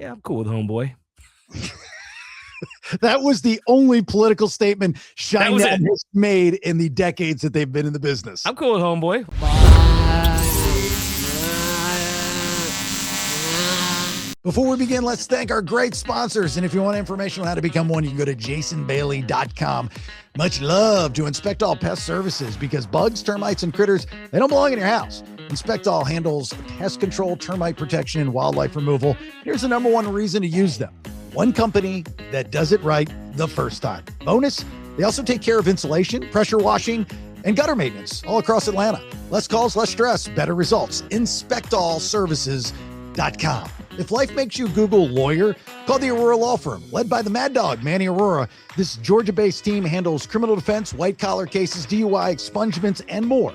Yeah, I'm cool with homeboy. That was the only political statement Shinedown has made in the decades that they've been in the business. I'm cool with homeboy. Before we begin, let's thank our great sponsors. And if you want information on how to become one, you can go to jasonbailey.com. Much love to Inspect All Pest Services, because bugs, termites, and critters, they don't belong in your house. Inspect All handles pest control, termite protection, and wildlife removal. Here's the number one reason to use them. One company that does it right the first time. Bonus, they also take care of insulation, pressure washing, and gutter maintenance all across Atlanta. Less calls, less stress, better results. InspectAllServices.com. If life makes you Google lawyer, call the Aurora Law Firm, led by the Mad Dog, Manny Aurora. This Georgia-based team handles criminal defense, white-collar cases, DUI, expungements, and more.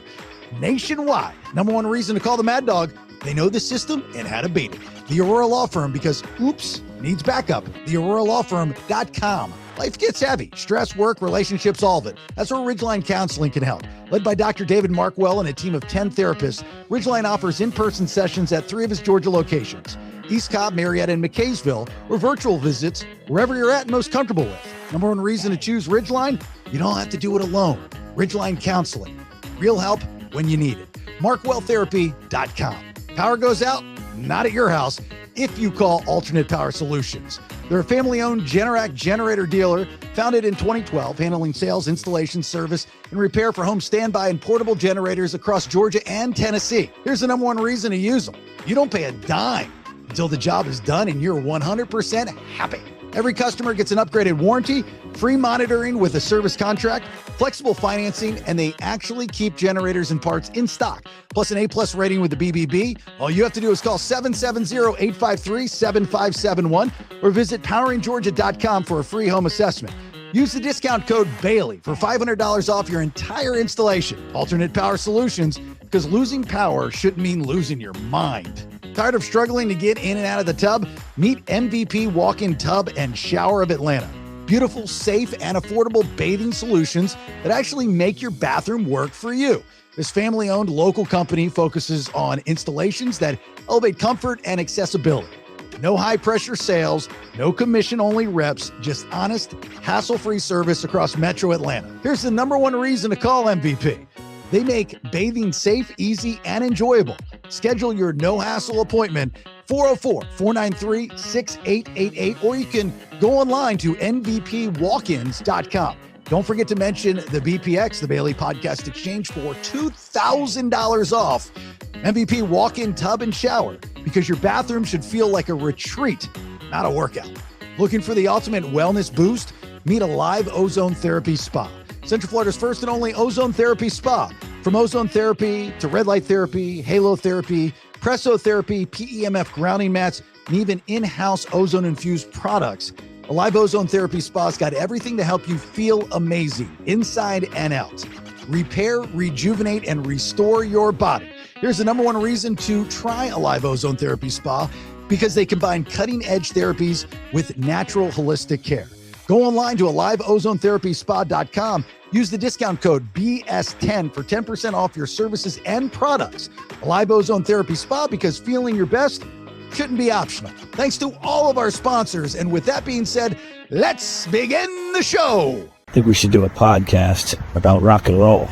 Nationwide. Number one reason to call the Mad Dog, they know the system and how to beat it. The Aurora Law Firm, because oops needs backup. TheAuroraLawFirm.com. Life gets heavy. Stress, work, relationships, all of it. That's where Ridgeline Counseling can help. Led by Dr. David Markwell and a team of 10 therapists, Ridgeline offers in-person sessions at 3 of his Georgia locations: East Cobb, Marietta, and McKaysville, or virtual visits wherever you're at and most comfortable with. Number one reason to choose Ridgeline, you don't have to do it alone. Ridgeline Counseling. Real help when you need it. MarkwellTherapy.com. Power goes out, not at your house, if you call Alternate Power Solutions. They're a family-owned Generac generator dealer, founded in 2012, handling sales, installation, service, and repair for home standby and portable generators across Georgia and Tennessee. Here's the number one reason to use them. You don't pay a dime until the job is done and you're 100% happy. Every customer gets an upgraded warranty, free monitoring with a service contract, flexible financing, and they actually keep generators and parts in stock, plus an A+ rating with the BBB. All you have to do is call 770-853-7571 or visit poweringgeorgia.com for a free home assessment. Use the discount code Bailey for $500 off your entire installation. Alternate Power Solutions, because losing power shouldn't mean losing your mind. Tired of struggling to get in and out of the tub? Meet MVP Walk-In Tub and Shower of Atlanta. Beautiful, safe, and affordable bathing solutions that actually make your bathroom work for you. This family-owned local company focuses on installations that elevate comfort and accessibility. No high-pressure sales, no commission-only reps, just honest, hassle-free service across Metro Atlanta. Here's the number one reason to call MVP. They make bathing safe, easy, and enjoyable. Schedule your no-hassle appointment, 404-493-6888, or you can go online to nvpwalkins.com. Don't forget to mention the BPX, the Bailey Podcast Exchange, for $2,000 off MVP Walk-In Tub and Shower, because your bathroom should feel like a retreat, not a workout. Looking for the ultimate wellness boost? Meet Alive Ozone Therapy Spa, Central Florida's first and only ozone therapy spa. From ozone therapy to red light therapy, halo therapy, presso therapy, PEMF grounding mats, and even in-house ozone-infused products, Alive Ozone Therapy Spa's got everything to help you feel amazing, inside and out. Repair, rejuvenate, and restore your body. Here's the number one reason to try Alive Ozone Therapy Spa, because they combine cutting-edge therapies with natural holistic care. Go online to AliveOzoneTherapySpa.com. Use the discount code BS10 for 10% off your services and products. Alive Ozone Therapy Spa, because feeling your best shouldn't be optional. Thanks to all of our sponsors. And with that being said, let's begin the show. I think we should do a podcast about rock and roll.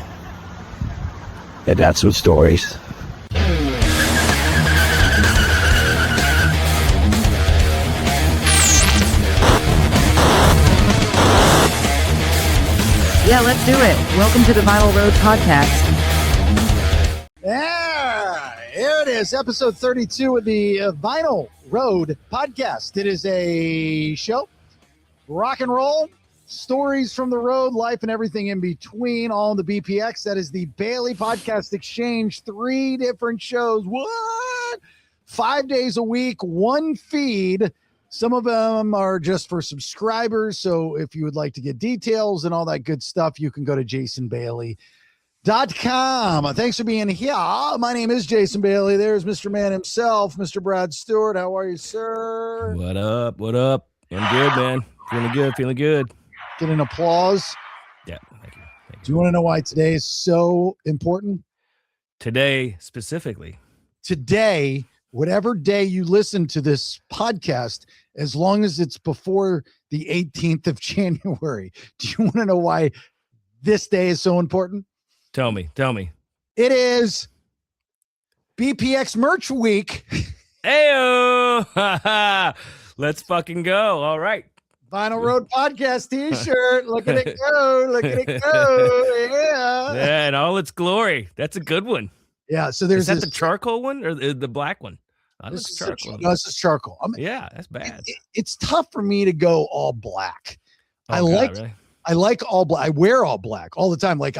And that's what stories. Yeah, let's do it. Welcome to the Vinyl Road Podcast. Yeah, here it is, episode 32 of the Vinyl Road Podcast. It is a show, rock and roll, stories from the road, life and everything in between, all in the BPX. That is the Bailey Podcast Exchange. 3 different shows. What? 5 days a week, one feed. Some of them are just for subscribers. So if you would like to get details and all that good stuff, you can go to jasonbailey.com. Thanks for being here. My name is Jason Bailey. There's Mr. Man himself, Mr. Brad Stewart. How are you, sir? What up? What up? I'm good, man. Feeling good. Feeling good. Get an applause. Yeah. Thank you. Do you want to know why today is so important? Today, specifically. Today whatever day you listen to this podcast, as long as it's before the 18th of January. Do you want to know why this day is so important? Tell me. It is BPX Merch Week. Heyo! Let's fucking go. All right. Vinyl Road Podcast t-shirt. Look at it go. Look at it go. Yeah. Yeah, in all its glory. That's a good one. Yeah. So there's Is that the charcoal one or the black one? This is charcoal. No, this is charcoal. Yeah, that's bad. It's tough for me to go all black. Oh, really? I like all black. I wear all black all the time. Like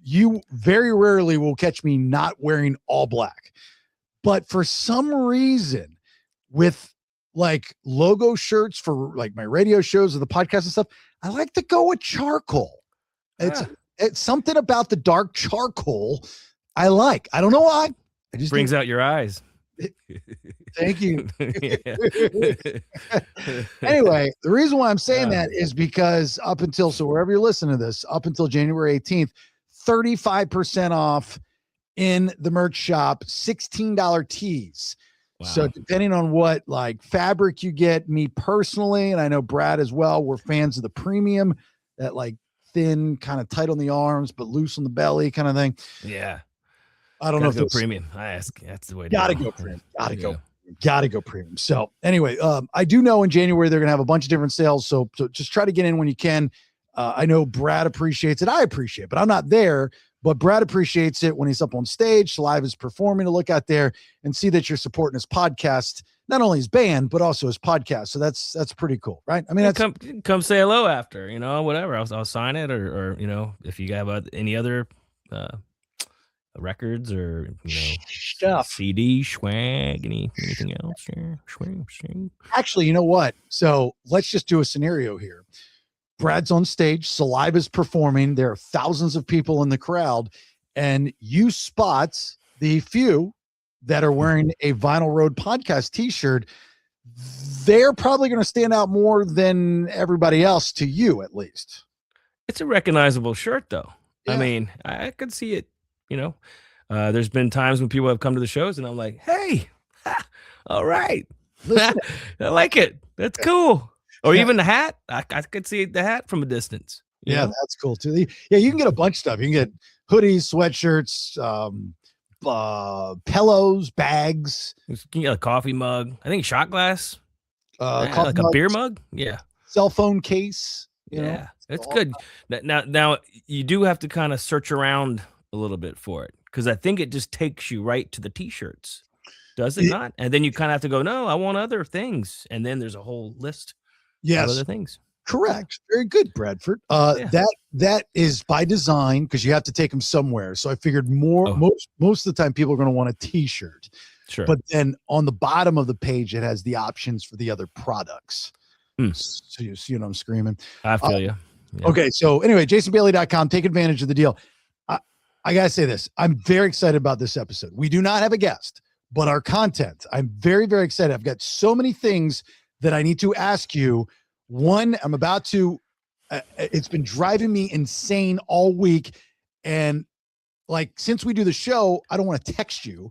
you very rarely will catch me not wearing all black. But for some reason, with like logo shirts for like my radio shows or the podcast and stuff, I like to go with charcoal. It's something about the dark charcoal I like. I don't know why. It just brings out your eyes. Thank you. Anyway, the reason why I'm saying that is because so wherever you're listening to this, up until January 18th, 35% off in the merch shop, $16 tees. Wow. So depending on what like fabric you get, me personally, and I know Brad as well, we're fans of the premium, that like thin, kind of tight on the arms, but loose on the belly kind of thing. Yeah. I don't know if it's premium. I ask. That's the way to go premium. Gotta go premium. So anyway, I do know in January they're gonna have a bunch of different sales. So just try to get in when you can. I know Brad appreciates it. I appreciate it, but I'm not there. But Brad appreciates it when he's up on stage. Live is performing to look out there and see that you're supporting his podcast, not only his band, but also his podcast. So that's pretty cool, right? I mean, come say hello after, whatever. I'll sign it or if you have any other records or stuff, CD, swag, anything else. Yeah. Swag. Actually, you know what? So let's just do a scenario here. Brad's on stage, Saliva's performing. There are thousands of people in the crowd, and you spot the few that are wearing a Vinyl Road Podcast t-shirt. They're probably going to stand out more than everybody else, to you at least. It's a recognizable shirt, though. Yeah. I mean, I could see it. There's been times when people have come to the shows, and I'm like, hey, all right. I like it. That's cool. Or even the hat. I could see the hat from a distance. Yeah, that's cool too. Yeah, you can get a bunch of stuff. You can get hoodies, sweatshirts, pillows, bags. You can get a coffee mug. I think shot glass. Like a beer mug. Yeah. Cell phone case. Yeah, it's good. Now you do have to kind of search around a little bit for it because I think it just takes you right to the t-shirts. Does it not? And then you kind of have to go, no, I want other things. And then there's a whole list. Yes, other things. Correct. Very good, Bradford. That is by design because you have to take them somewhere. So I figured most of the time people are going to want a t-shirt. Sure. But then on the bottom of the page, it has the options for the other products. So you see what I'm screaming. I feel you. Yeah. Okay. So anyway, jasonbailey.com, take advantage of the deal. I got to say this. I'm very excited about this episode. We do not have a guest, but our content, I'm very, very excited. I've got so many things that I need to ask you. One, I'm about to, it's been driving me insane all week. And like, since we do the show, I don't want to text you.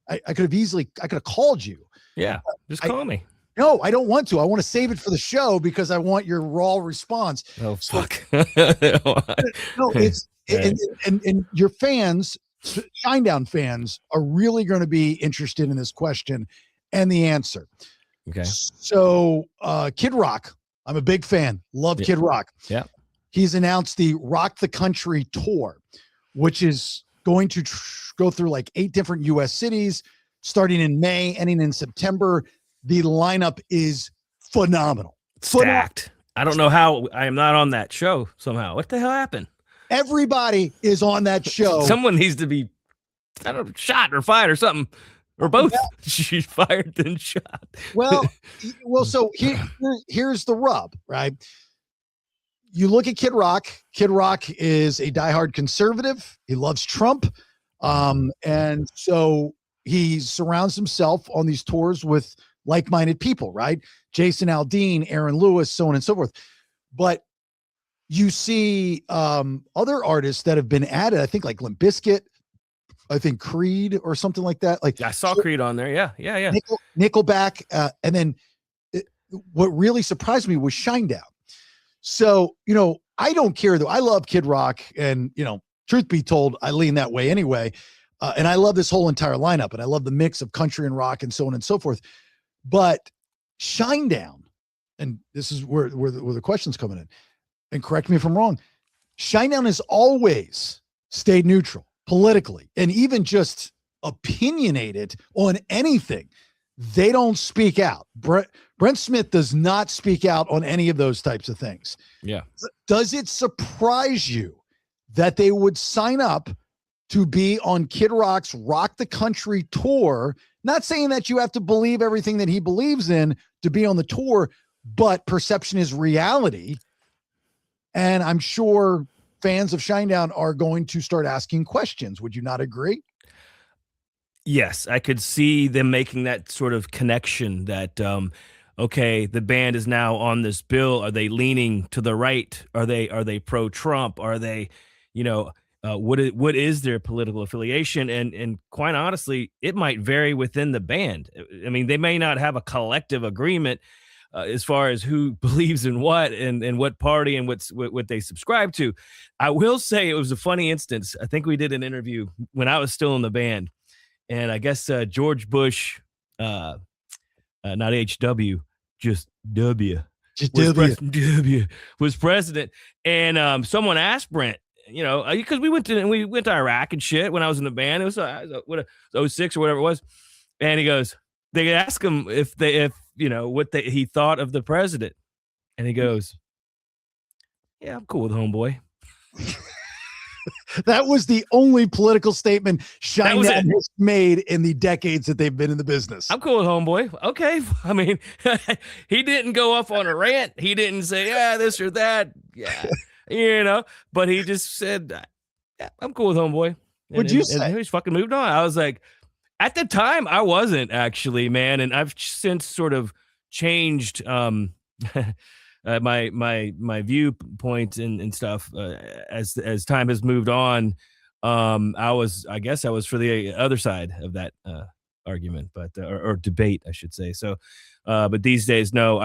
I could have called you. Yeah. Just call me. No, I don't want to. I want to save it for the show because I want your raw response. Oh, fuck. No, it's, and your fans, Shinedown fans, are really going to be interested in this question and the answer. Okay. So Kid Rock, I'm a big fan. Love Kid Rock. Yeah. He's announced the Rock the Country tour, which is going to go through like 8 different U.S. cities, starting in May, ending in September. The lineup is phenomenal. Stacked. I don't know how I am not on that show somehow. What the hell happened? Everybody is on that show. Someone needs to be, I don't know, shot or fired or something. Or both. She's fired then shot. Well, so here's the rub, right? You look at Kid Rock. Kid Rock is a diehard conservative. He loves Trump. And so he surrounds himself on these tours with like-minded people, right? Jason Aldean, Aaron Lewis, so on and so forth. But you see other artists that have been added, I think like Limp Bizkit, I think Creed or something like that. Like I saw Creed on there. Yeah. Nickelback, and then what really surprised me was Shinedown. So, I don't care though. I love Kid Rock, and truth be told, I lean that way anyway. And I love this whole entire lineup, and I love the mix of country and rock and so on and so forth. But Shinedown, and this is where the question's coming in, and correct me if I'm wrong, Shinedown has always stayed neutral politically and even just opinionated on anything. They don't speak out. Brent Smith does not speak out on any of those types of things. Yeah. Does it surprise you that they would sign up to be on Kid Rock's Rock the Country tour? Not saying that you have to believe everything that he believes in to be on the tour, but perception is reality. And I'm sure fans of Shinedown are going to start asking questions. Would you not agree? Yes, I could see them making that sort of connection that, okay, the band is now on this bill. Are they leaning to the right? Are they pro-Trump? Are they, what is their political affiliation? And quite honestly, it might vary within the band. I mean, they may not have a collective agreement as far as who believes in what and what party and what they subscribe to. I will say it was a funny instance. I think we did an interview when I was still in the band. And I guess George Bush, not HW, just W, was president. And someone asked Brent, because we went to Iraq and shit when I was in the band. It was 06 or whatever it was. And they asked him if he thought of the president. And he goes, yeah, I'm cool with homeboy. That was the only political statement Shinedown has made in the decades that they've been in the business. I'm cool with homeboy. Okay. I mean, he didn't go off on a rant. He didn't say, yeah, this or that. Yeah. But he just said, yeah, I'm cool with homeboy. Would you say? And he just fucking moved on. I was like, at the time I wasn't actually, man. And I've since sort of changed, my viewpoint and stuff as time has moved on. I guess I was for the other side of that argument, but or debate, I should say. So, but these days, no,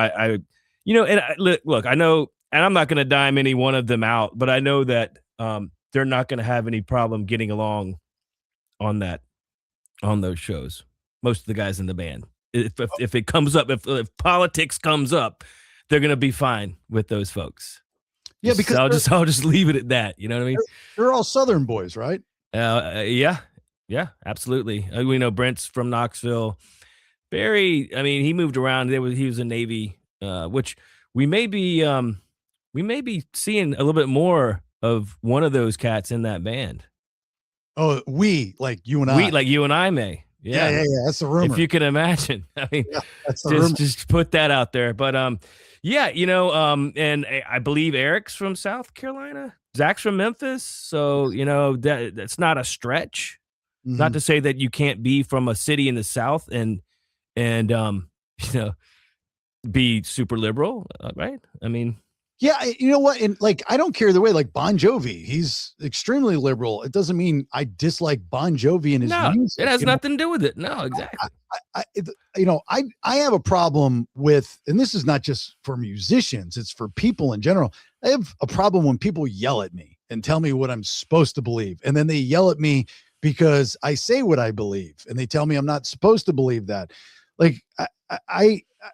look, I know, and I'm not going to dime any one of them out, but I know that they're not going to have any problem getting along on those shows. Most of the guys in the band, if it comes up, if politics comes up, they're going to be fine with those folks. Yeah, because I'll just leave it at that. You know what I mean? They're all Southern boys, right? Yeah, absolutely. We know Brent's from Knoxville. Barry, I mean, he moved around. He was a Navy, which we may be seeing a little bit more of one of those cats in that band. Oh, like you and I. We, like you and I may. Yeah. That's the rumor. If you can imagine. I mean, that's the rumor. Just put that out there. But yeah, and I believe Eric's from South Carolina. Zach's from Memphis. So, that's not a stretch. Mm-hmm. Not to say that you can't be from a city in the South and be super liberal, right? I mean, yeah, you know what? And I don't care the way, like Bon Jovi, he's extremely liberal. It doesn't mean I dislike Bon Jovi and his music. It has nothing to do with it. No, exactly. I have a problem with, and this is not just for musicians, it's for people in general. I have a problem when people yell at me and tell me what I'm supposed to believe. And then they yell at me because I say what I believe and they tell me I'm not supposed to believe that. Like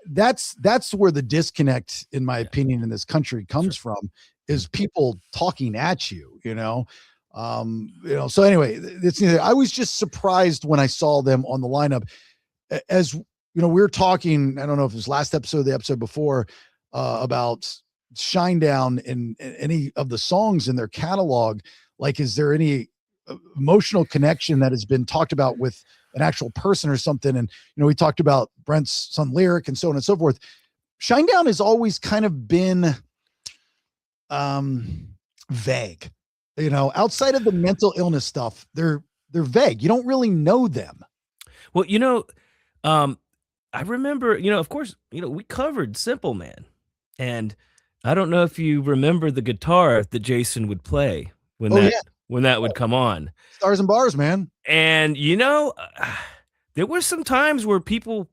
that's where the disconnect, in my opinion, in this country comes from, is people talking at you, so anyway, I was just surprised when I saw them on the lineup. As we were talking, I don't know if it was last episode, the episode before, about Shinedown and any of the songs in their catalog. Like, is there any emotional connection that has been talked about with an actual person or something? And, we talked about Brent's son Lyric and so on and so forth. Shinedown has always kind of been vague, outside of the mental illness stuff. They're vague. You don't really know them. Well, I remember, of course, we covered Simple Man, and I don't know if you remember the guitar that Jason would play when when that would come on. Stars and bars, man. And, there were some times where people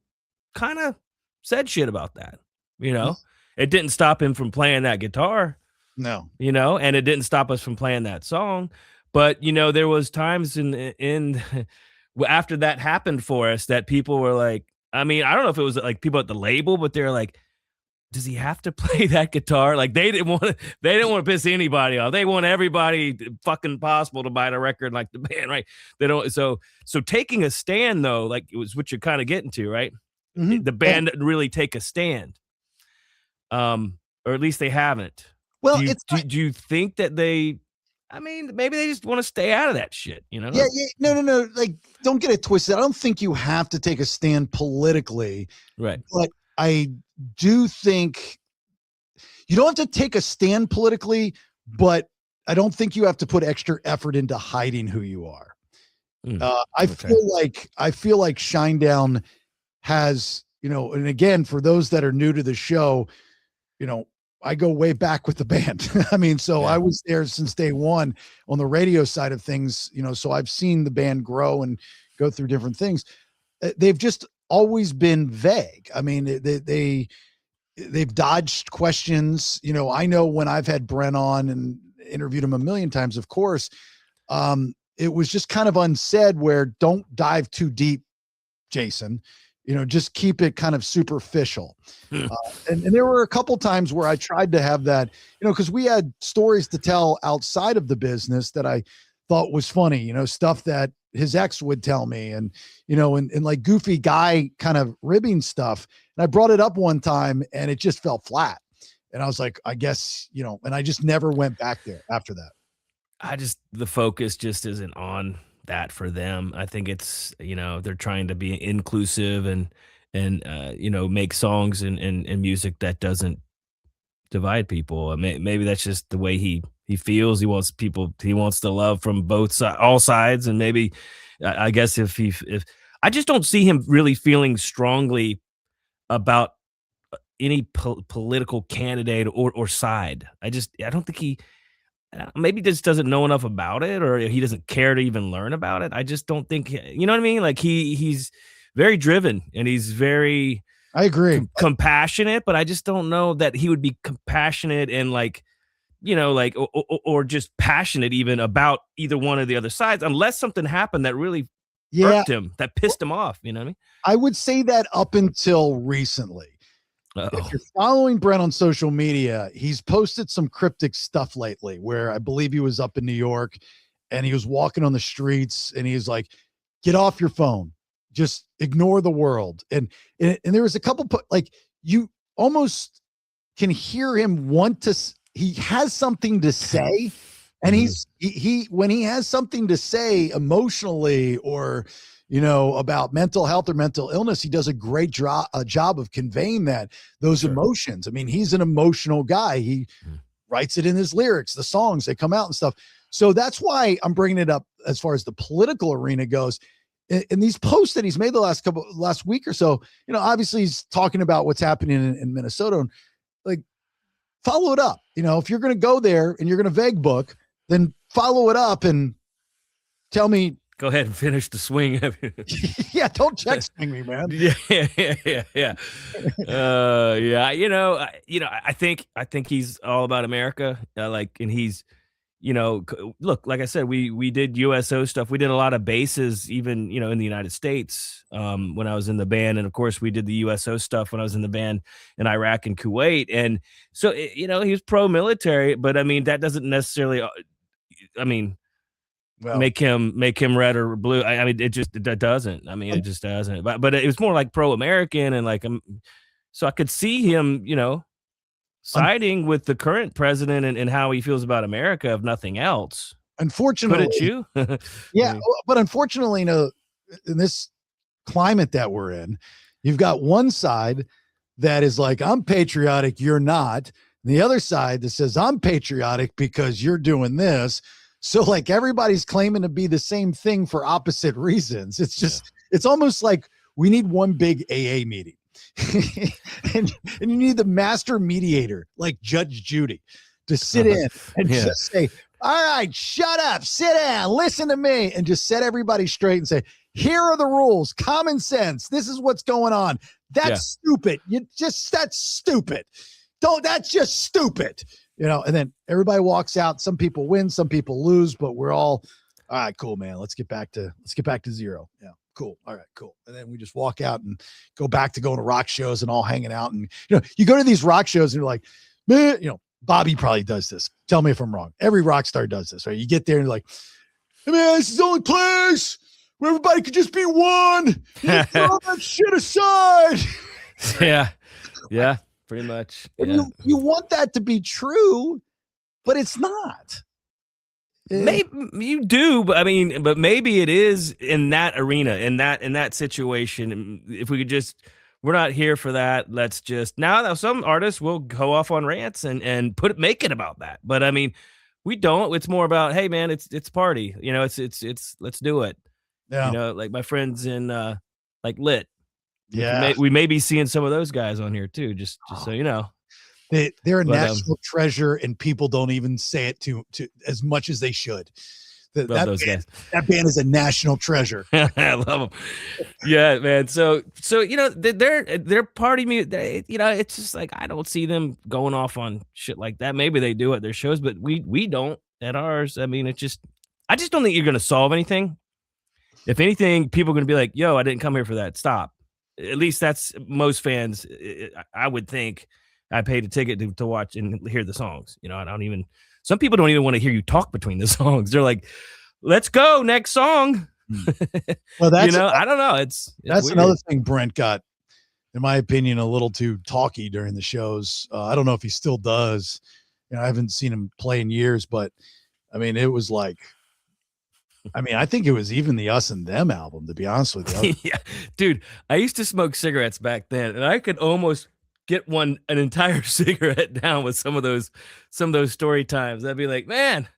kind of said shit about that, It didn't stop him from playing that guitar. No. And it didn't stop us from playing that song. But, there was times in after that happened for us that people were like, I mean, I don't know if it was like people at the label, but they're like, does he have to play that guitar? Like they didn't want to piss anybody off. They want everybody fucking possible to buy the record like the band, right? They don't. So taking a stand though, like it was what you're kind of getting to, right? Mm-hmm. The band didn't really take a stand. Or at least they haven't. Well, do you think that maybe they just want to stay out of that shit, Yeah. No. Like, don't get it twisted. I don't think you have to take a stand politically. Right. But I do think you don't have to take a stand politically, but I don't think you have to put extra effort into hiding who you are. I feel like Shinedown has, and again, for those that are new to the show, I go way back with the band. I mean, I was there since day one on the radio side of things, so I've seen the band grow and go through different things. They've just always been vague. I mean, they've dodged questions. I know when I've had Brent on and interviewed him a million times, of course, it was just kind of unsaid where don't dive too deep, Jason. Just keep it kind of superficial. And there were a couple times where I tried to have that, because we had stories to tell outside of the business that I thought was funny, stuff that his ex would tell me and like goofy guy kind of ribbing stuff. And I brought it up one time and it just fell flat. And I was like, I guess, and I just never went back there after that. The focus just isn't on that for them. I think it's, they're trying to be inclusive and make songs and music that doesn't divide people. Maybe that's just the way he feels. He wants the love from all sides. And maybe, I guess if I just don't see him really feeling strongly about any political candidate or side. I don't think maybe just doesn't know enough about it, or he doesn't care to even learn about it. I just don't think, you know what I mean? Like he's very driven and he's very, I agree, compassionate, but I just don't know that he would be compassionate and like, or just passionate even about either one of the other sides, unless something happened that really irked him, that pissed him off. You know what I mean? I would say that up until recently. If you're following Brent on social media, he's posted some cryptic stuff lately where I believe he was up in New York and he was walking on the streets and he's like, get off your phone, just ignore the world. And there was a couple, like you almost can hear him he has something to say. And when he has something to say emotionally or, about mental health or mental illness, he does a great job of conveying those emotions. I mean, he's an emotional guy. He writes it in his lyrics, the songs that come out and stuff. So that's why I'm bringing it up as far as the political arena goes. In these posts that he's made the last week or so, obviously he's talking about what's happening in Minnesota. And like, follow it up. If you're going to go there and you're going to vague book, then follow it up and tell me. Go ahead and finish the swing. Yeah, don't check swing me, man. Yeah. I think he's all about America. And he's, look, like I said, we did USO stuff. We did a lot of bases, even, in the United States when I was in the band. And of course, we did the USO stuff when I was in the band in Iraq and Kuwait. And so, he was pro-military, but I mean, that doesn't necessarily, make him red or blue. I mean, that doesn't. I mean, it just doesn't. But it was more like pro-American and like, so I could see him, siding with the current president and how he feels about America, if nothing else. Unfortunately, couldn't you? Yeah, but unfortunately, in this climate that we're in, you've got one side that is like, I'm patriotic, you're not. And the other side that says, I'm patriotic because you're doing this. So like everybody's claiming to be the same thing for opposite reasons. It's just, it's almost like we need one big AA meeting and you need the master mediator, like Judge Judy, to sit in and just say, all right, shut up, sit down, listen to me, and just set everybody straight and say, here are the rules, common sense. This is what's going on. That's stupid. That's stupid. That's just stupid. And then everybody walks out. Some people win, some people lose, but we're all right, cool, man. Let's get back to zero. Yeah. Cool. All right, cool. And then we just walk out and go back to going to rock shows and all hanging out. And, you go to these rock shows and you're like, man, Bobby probably does this. Tell me if I'm wrong. Every rock star does this, right? You get there and you're like, hey, man, this is the only place where everybody could just be one. Throw that shit aside. Yeah, pretty much. Yeah. You want that to be true, but it's not. Maybe you do, but but maybe it is in that arena, in that situation. If we could we're not here for that. Let's just now some artists will go off on rants and make it about that. But we don't. It's more about, hey man, it's party. It's let's do it. Yeah. Like my friends in like Lit. Yeah. We may be seeing some of those guys on here too, just so you know. They're a national treasure, and people don't even say it to as much as they should. That band is a national treasure. I love them. Yeah, man. So they're party music. It's just like I don't see them going off on shit like that. Maybe they do at their shows, but we don't at ours. I just don't think you're gonna solve anything. If anything, people are gonna be like, "Yo, I didn't come here for that. Stop." At least that's most fans. I would think. I paid a ticket to watch and hear the songs. Some people don't even want to hear you talk between the songs. They're like, let's go next song. Well, that's, I don't know. That's weird. Another thing Brent got, in my opinion, a little too talky during the shows. I don't know if he still does. I haven't seen him play in years, but it was like, I think it was even the Us and Them album, to be honest with you. Yeah, dude, I used to smoke cigarettes back then, and I could almost get an entire cigarette down with some of those story times. I'd be like, man,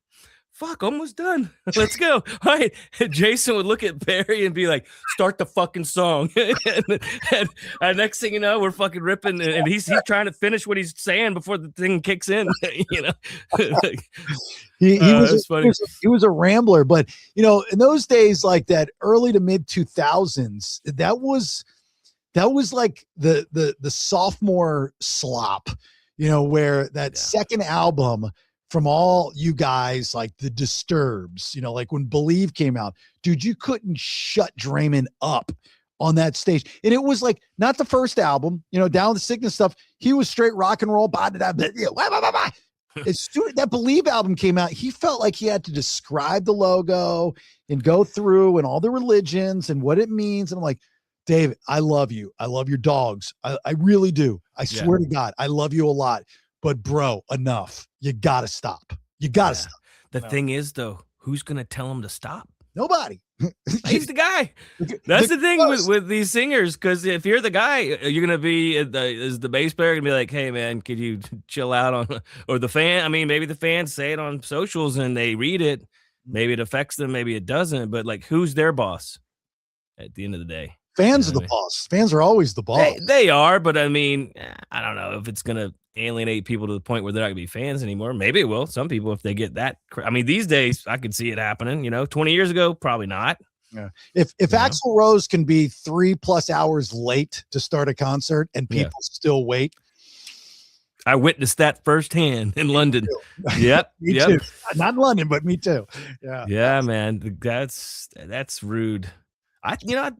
fuck, almost done. Let's go. All right. And Jason would look at Barry and be like, start the fucking song. and next thing you know, we're fucking ripping, and he's trying to finish what he's saying before the thing kicks in. He was a rambler, but in those days, like that early to mid 2000s, that was like the sophomore slop, where that second album from all you guys, like the Disturbs, like when Believe came out, dude, you couldn't shut Draymond up on that stage. And it was like, not the first album, Down with the Sickness stuff. He was straight rock and roll. As soon as that Believe album came out, he felt like he had to describe the logo and go through and all the religions and what it means. And I'm like, David, I love you. I love your dogs. I really do. I swear to God, I love you a lot. But bro, enough. You gotta stop. You gotta stop. The thing is, though, who's gonna tell him to stop? Nobody. He's the guy. That's the thing with these singers, because if you're the guy, you're gonna be as the bass player, gonna be like, hey man, could you chill out on, or the fan? Maybe the fans say it on socials and they read it. Maybe it affects them, maybe it doesn't. But like, who's their boss at the end of the day? Fans are the boss. Fans are always the boss. They are, but I don't know if it's gonna alienate people to the point where they're not gonna be fans anymore. Maybe it will. Some people, if they get that, these days I could see it happening. 20 years ago, probably not. Yeah. If Axl Rose can be 3+ hours late to start a concert and people still wait. I witnessed that firsthand in London. Yep. Me too. Not in London, but me too. Yeah. Yeah, man. That's rude.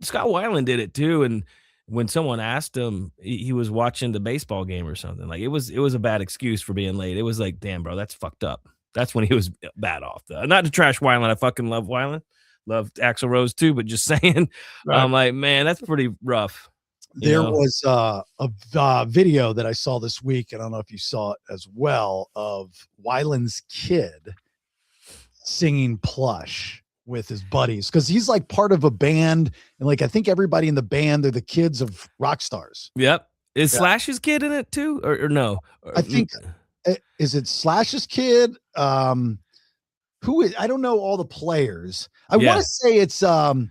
Scott Weiland did it too, and when someone asked him, he was watching the baseball game or something. Like it was a bad excuse for being late. It was like, damn, bro, that's fucked up. That's when he was bad off. Not to trash Weiland. I fucking love Weiland. Love Axl Rose too, but just saying, right. I'm like, man, that's pretty rough. There was a video that I saw this week, and I don't know if you saw it as well, of Weiland's kid singing Plush with his buddies, because he's like part of a band, and like I think everybody in the band, they're the kids of rock stars. Yep. Is Slash's kid in it too, or no? I think is it Slash's kid? Who is? I don't know all the players. I want to say it's the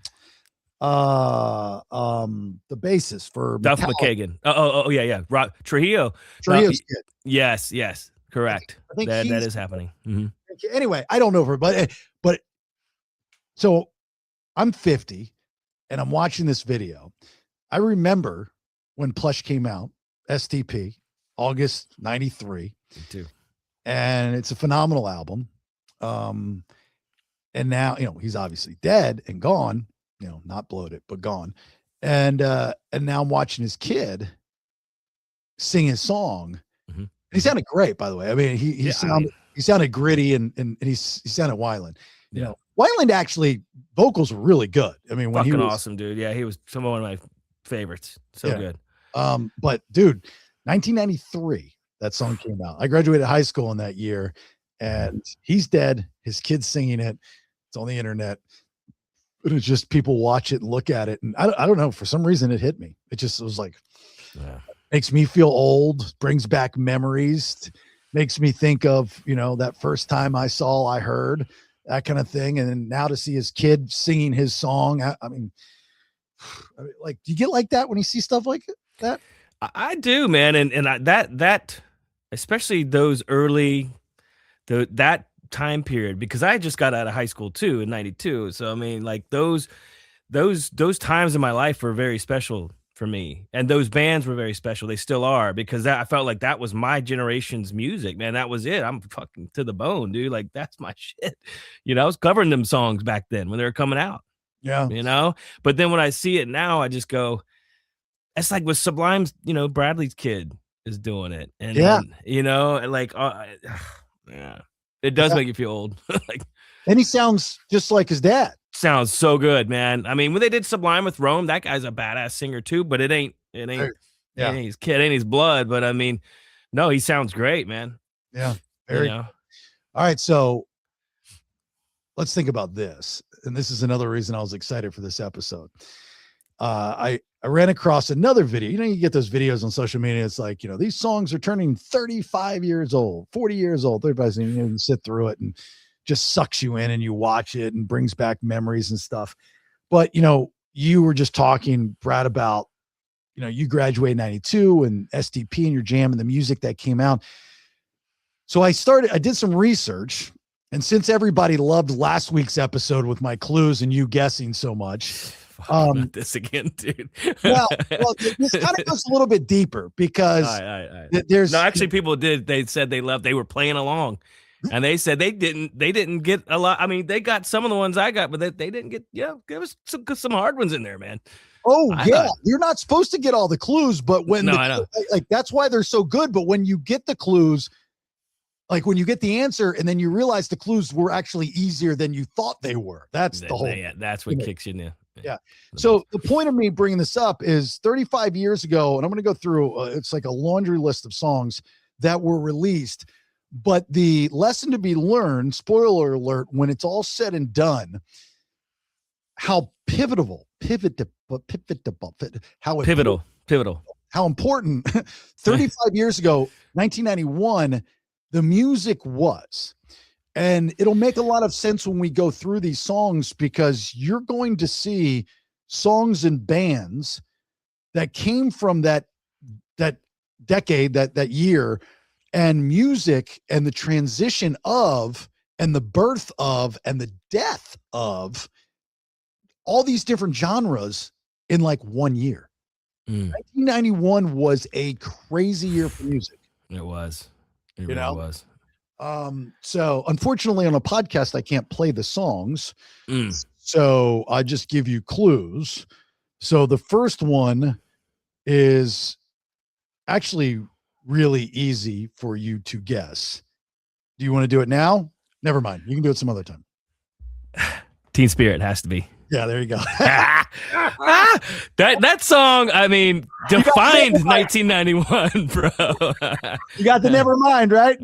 bassist for Duff McKagan. Oh yeah. Trujillo's kid. Yes, correct. That is happening. Mm-hmm. Anyway, I don't know her, but so I'm 50 and I'm watching this video. I remember when Plush came out, STP, August 93. Me too. And it's a phenomenal album. And now, he's obviously dead and gone, not bloated, but gone. And now I'm watching his kid sing his song. Mm-hmm. He sounded great, by the way. I mean, he sounded gritty and he sounded Weiland. Weiland actually vocals were really good. I mean, when fucking he was awesome, dude. Yeah, he was one of my favorites. So good. But dude, 1993, that song came out. I graduated high school in that year, and he's dead. His kid's singing it. It's on the internet. But it's just people watch it and look at it, and I don't know. For some reason, it hit me. It was like, makes me feel old. Brings back memories. Makes me think of that first time I heard that kind of thing, and then now to see his kid singing his song. I mean, like, do you get like that when you see stuff like that? I do, man, and that especially those early, that time period, because I just got out of high school too in '92. So I mean, like those times in my life were very special for me, and those bands were very special. They still are, because I felt like that was my generation's music, man. That was it. I'm fucking to the bone, dude. Like that's my shit. I was covering them songs back then when they were coming out. Yeah. But then when I see it now, I just go, it's like with Sublime's, Bradley's kid is doing it. And it does make you feel old. And he sounds just like his dad. Sounds so good, man. I mean, when they did Sublime with Rome, that guy's a badass singer too, but it ain't his kid, ain't his blood. But I mean, no, he sounds great, man. Yeah. All right. So let's think about this. And this is another reason I was excited for this episode. I ran across another video. You get those videos on social media. It's like, these songs are turning 35 years old, 40 years old. 35, you sit through it and just sucks you in, and you watch it and brings back memories and stuff. But, you were just talking, Brad, about, you graduated in 92 and STP and your jam and the music that came out. So I did some research. And since everybody loved last week's episode with my clues and you guessing so much, not this again, dude. well, this kind of goes a little bit deeper, because there's actually people they said they were playing along, and they said they didn't get a lot. I mean, they got some of the ones I got, but they didn't get, there was some hard ones in there, man. You're not supposed to get all the clues, but when I know. Like that's why they're so good. But when you get the clues, like when you get the answer and then you realize the clues were actually easier than you thought they were, that's the whole. Yeah, that's what kicks you in. Yeah. So the point of me bringing this up is 35 years ago, and I'm going to go through, it's like a laundry list of songs that were released, but the lesson to be learned, spoiler alert, when it's all said and done, how pivotal, how important 35 years ago, 1991, the music was. And it'll make a lot of sense when we go through these songs, because you're going to see songs and bands that came from that decade, that year, and music and the transition of, and the birth of, and the death of all these different genres in like 1 year. 1991 was a crazy year for music. It was. It really was. So unfortunately on a podcast, I can't play the songs. So I just give you clues. So the first one is actually really easy for you to guess. Do you want to do it now? Never mind. You can do it some other time. Teen Spirit has to be. Yeah, there you go. That song, I mean, defined 1991, bro. You got the Nevermind, right?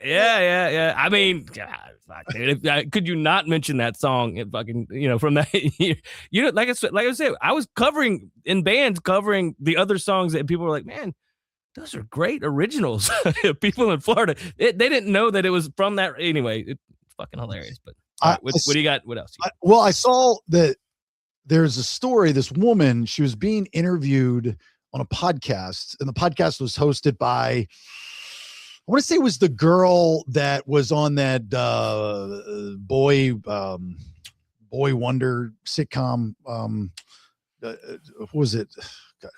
Yeah. I mean, God, dude, could you not mention that song? Fucking, from that year. Like I said, I was covering in bands, covering the other songs that people were like, man, those are great originals. People in Florida, they didn't know that it was from that. Anyway, it's fucking hilarious. But what do you got? What else? I saw that there's a story. This woman, she was being interviewed on a podcast, and the podcast was hosted by want to say it was the girl that was on that boy wonder sitcom. What was it? God.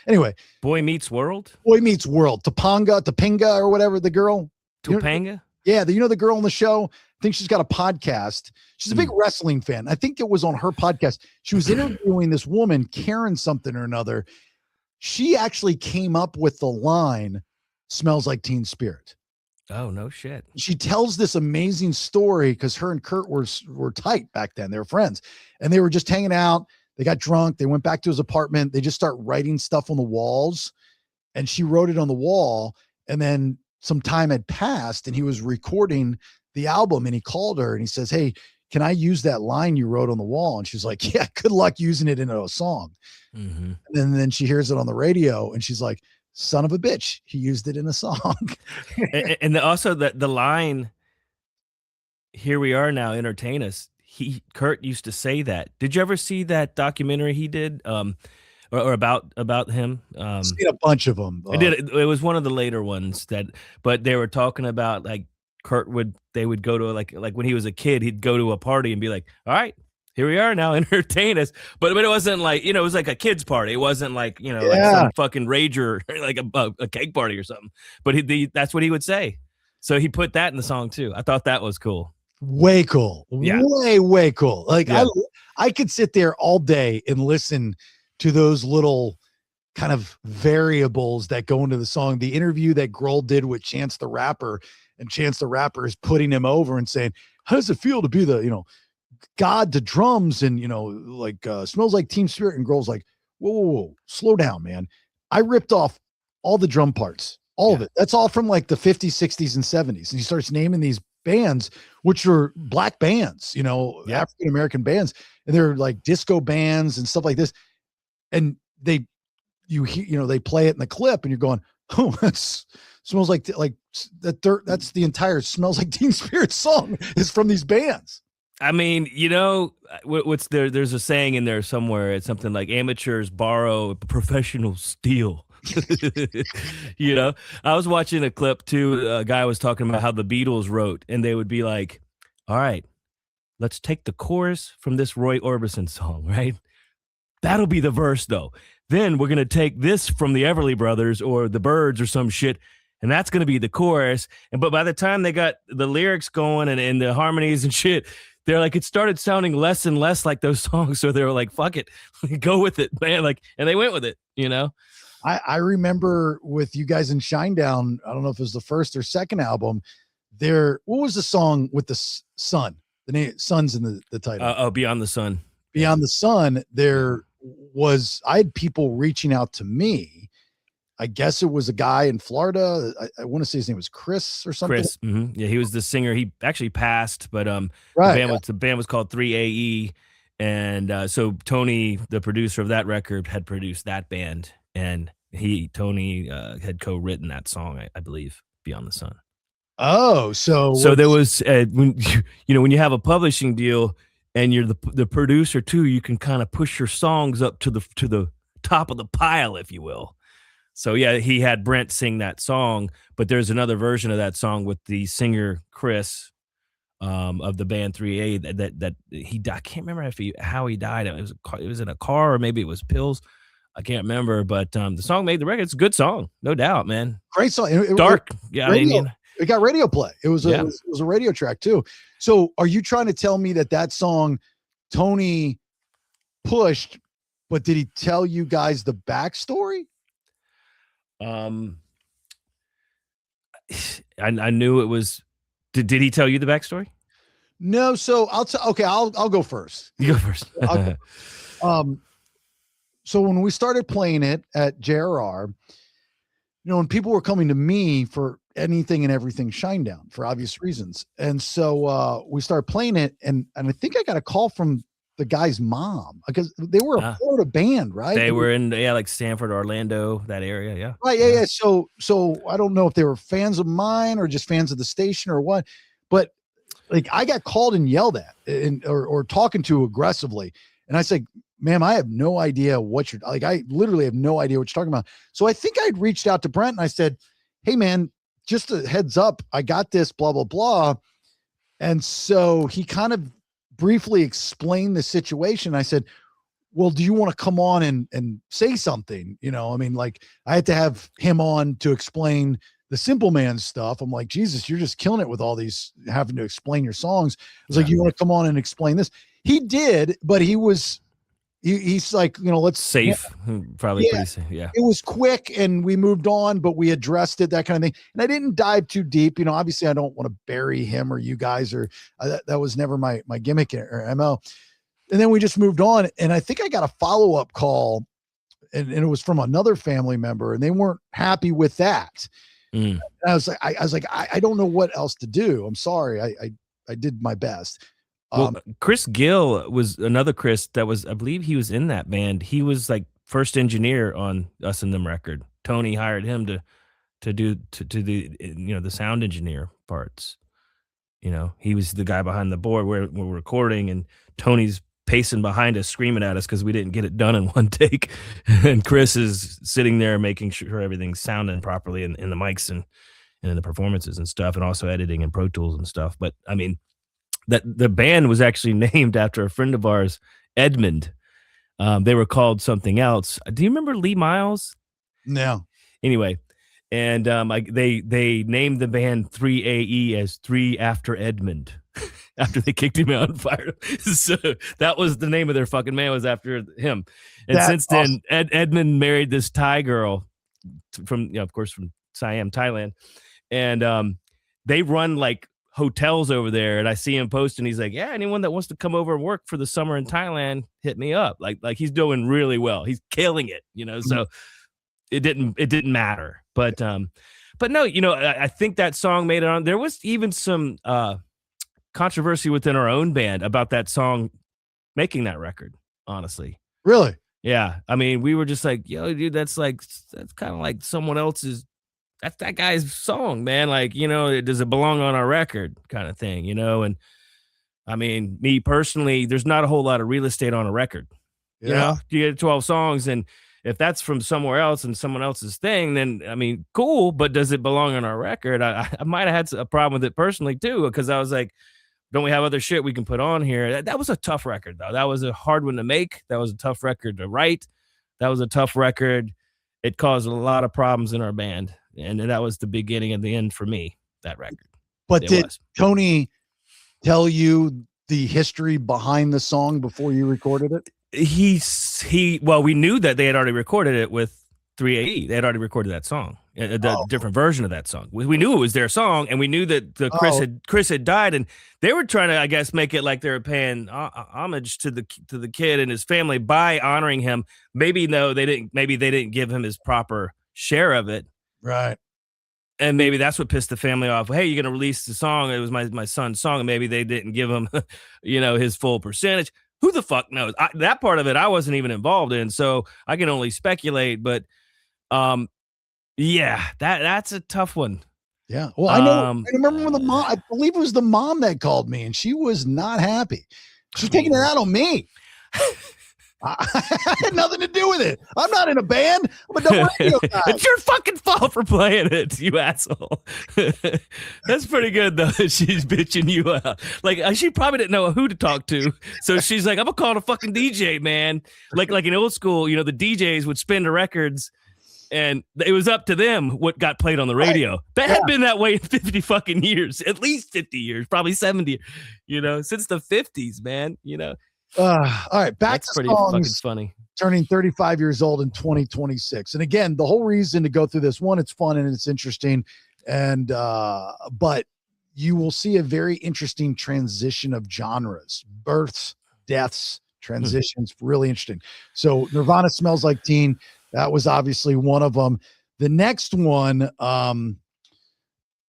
Anyway, Boy Meets World. Boy Meets World. Topanga, or whatever. The girl. Topanga. Yeah, the girl on the show. I think she's got a podcast. She's a big wrestling fan. I think it was on her podcast. She was interviewing this woman, Karen something or another. She actually came up with the line, "Smells like Teen Spirit." Oh, no shit. She tells this amazing story because her and Kurt were tight back then. They were friends, and they were just hanging out. They got drunk. They went back to his apartment. They just start writing stuff on the walls, and she wrote it on the wall. And then some time had passed, and he was recording the album, and he called her and he says, "Hey, can I use that line you wrote on the wall?" And she's like, "Yeah, good luck using it in a song." Mm-hmm. And then she hears it on the radio, and she's like, "Son of a bitch, he used it in a song." and also the line, "Here we are now, entertain us." Kurt used to say that. Did you ever see that documentary he did, or about him? I've seen a bunch of them. It was one of the later ones but they were talking about like they would go to like when he was a kid, he'd go to a party and be like, "All right, here we are now, entertain us." But it wasn't like, it was like a kid's party. It wasn't like, like some fucking rager, like a cake party or something. But that's what he would say. So he put that in the song too. I thought that was cool. Way cool. Yeah. Way cool. Like Yeah. I could sit there all day and listen to those little kind of variables that go into the song. The interview that Grohl did with Chance the Rapper, and Chance the Rapper is putting him over and saying, "How does it feel to be the, God to drums and, smells like Teen Spirit?" And Grohl's like, whoa, slow down, man. I ripped off all the drum parts, all of it. That's all from like the 50s, 60s, and 70s. And he starts naming these bands, which are black bands, African-American bands. And they're like disco bands and stuff like this. And they play it in the clip and you're going, "Oh, that smells like that." That's the entire "Smells Like Teen Spirit" song is from these bands. I mean, what's there's a saying in there somewhere. It's something like amateurs borrow, professionals steal. I was watching a clip too. A guy was talking about how the Beatles wrote, and they would be like, "All right, let's take the chorus from this Roy Orbison song, right? That'll be the verse though. Then we're going to take this from the Everly Brothers or the Byrds or some shit, and that's going to be the chorus." But by the time they got the lyrics going and the harmonies and shit, they're like, it started sounding less and less like those songs. So they were like, "Fuck it, go with it, man." And they went with it, I remember with you guys in Shinedown, I don't know if it was the first or second album, what was the song with the sun? The name Sun's in the title. Beyond the Sun. Beyond the Sun, I had people reaching out to me. I guess it was a guy in Florida. I want to say his name was Chris or something. Chris. Mm-hmm. Yeah, he was the singer. He actually passed, but right, the band was called 3AE. And so Tony, the producer of that record, had produced that band. And Tony had co-written that song, I believe, Beyond the Sun. Oh, so there was when you have a publishing deal and you're the producer too, you can kind of push your songs up to the top of the pile, if you will. So yeah, he had Brent sing that song, but there's another version of that song with the singer Chris of the band 3A that he died. I can't remember how he died. It was in a car, or maybe it was pills. I can't remember, but the song made the record. It's a good song, no doubt, man. Great song. Dark. Yeah, it got radio play. It was a radio track too. So are you trying to tell me that song Tony pushed, but did he tell you guys the backstory? I knew it was. Did he tell you the backstory? No. So I'll go first. You go first. So when we started playing it at JRR, and people were coming to me for anything and everything Shinedown for obvious reasons. And so we started playing it, and I think I got a call from the guy's mom because they were a Florida band, right? They were in like Stanford, Orlando, that area. Yeah. Right. Yeah. So I don't know if they were fans of mine or just fans of the station or what, but like I got called and yelled at or talking to aggressively. And I said, "Ma'am, I have no idea what I literally have no idea what you're talking about." So I think I'd reached out to Brent and I said, "Hey man, just a heads up, I got this, blah, blah, blah. And so he kind of briefly explained the situation. I said, well, do you want to come on and say something? You know, I mean, like I had to have him on to explain the Simple Man stuff. I'm like, Jesus, you're just killing it with all these having to explain your songs. I was like, you want to come on and explain this? He did, but he's like, you know, let's safe, probably pretty safe. Yeah. It was quick and we moved on, but we addressed it, that kind of thing. And I didn't dive too deep. You know, obviously I don't want to bury him or you guys, or that was never my gimmick or MO. And then we just moved on. And I think I got a follow-up call and it was from another family member and they weren't happy with that. And I was like, I don't know what else to do. I'm sorry. I did my best. Well, Chris Gill was another Chris that was, I believe he was in that band. He was like first engineer on Us and Them record. Tony hired him to do the, you know, the sound engineer parts. You know, he was the guy behind the board where we're recording and Tony's pacing behind us screaming at us because we didn't get it done in one take. And Chris is sitting there making sure everything's sounding properly in the mics and in the performances and stuff, and also editing in Pro Tools and stuff. But I mean, that the band was actually named after a friend of ours, Edmund. They were called something else. Do you remember Lee Miles? No. Anyway, and they named the band 3AE as 3 After Edmund after they kicked him out and fired him. So that was the name of their fucking man, was after him. And That's since then, awesome. Edmund married this Thai girl from, you know, of course, from Siam, Thailand. And they run like hotels over there, and I see him posting. He's like, yeah, anyone that wants to come over and work for the summer in Thailand, hit me up. Like he's doing really well. He's killing it, you know. So it didn't matter. But no, you know, I think that song made it on. There was even some controversy within our own band about that song making that record, honestly. Really? Yeah. I mean, we were just like, yo, dude, that's kind of like someone else's. That's that guy's song, man. Like, you know, does it belong on our record kind of thing, you know? And I mean, me personally, there's not a whole lot of real estate on a record. Yeah. You know, you get 12 songs, and if that's from somewhere else and someone else's thing, then I mean, cool, but does it belong on our record? I might have had a problem with it personally too, because I was like, don't we have other shit we can put on here? That was a tough record, though. That was a hard one to make. That was a tough record to write. That was a tough record. It caused a lot of problems in our band. And that was the beginning and the end for me, that record. But did Tony tell you the history behind the song before you recorded it? Well, we knew that they had already recorded it with 3AE. They had already recorded that song, the different version of that song. We knew it was their song, and we knew that Chris had died, and they were trying to, I guess, make it like they were paying homage to the kid and his family by honoring him. Maybe no, they didn't. Maybe they didn't give him his proper share of it. Right. And maybe that's what pissed the family off. Hey, you're going to release the song. It was my son's song. And maybe they didn't give him, you know, his full percentage. Who the fuck knows? That part of it, I wasn't even involved in. So I can only speculate. But yeah, that's a tough one. Yeah. Well, I know. I remember when the mom, I believe it was the mom that called me, and she was not happy. She's taking it out on me. I had nothing to do with it. I'm not in a band. I'm a double radio guy. It's your fucking fault for playing it, you asshole. That's pretty good, though. She's bitching you out. Like, she probably didn't know who to talk to. So she's like, I'm going to call the fucking DJ, man. Like in old school, you know, the DJs would spin the records, and it was up to them what got played on the radio. Right. That had been that way in 50 fucking years, at least 50 years, probably 70, you know, since the 50s, man, you know. All right, back That's to pretty songs, fucking funny. Turning 35 years old in 2026. And again, the whole reason to go through this, one, it's fun and it's interesting. And but you will see a very interesting transition of genres, births, deaths, transitions, really interesting. So Nirvana Smells Like Teen, that was obviously one of them. The next one, I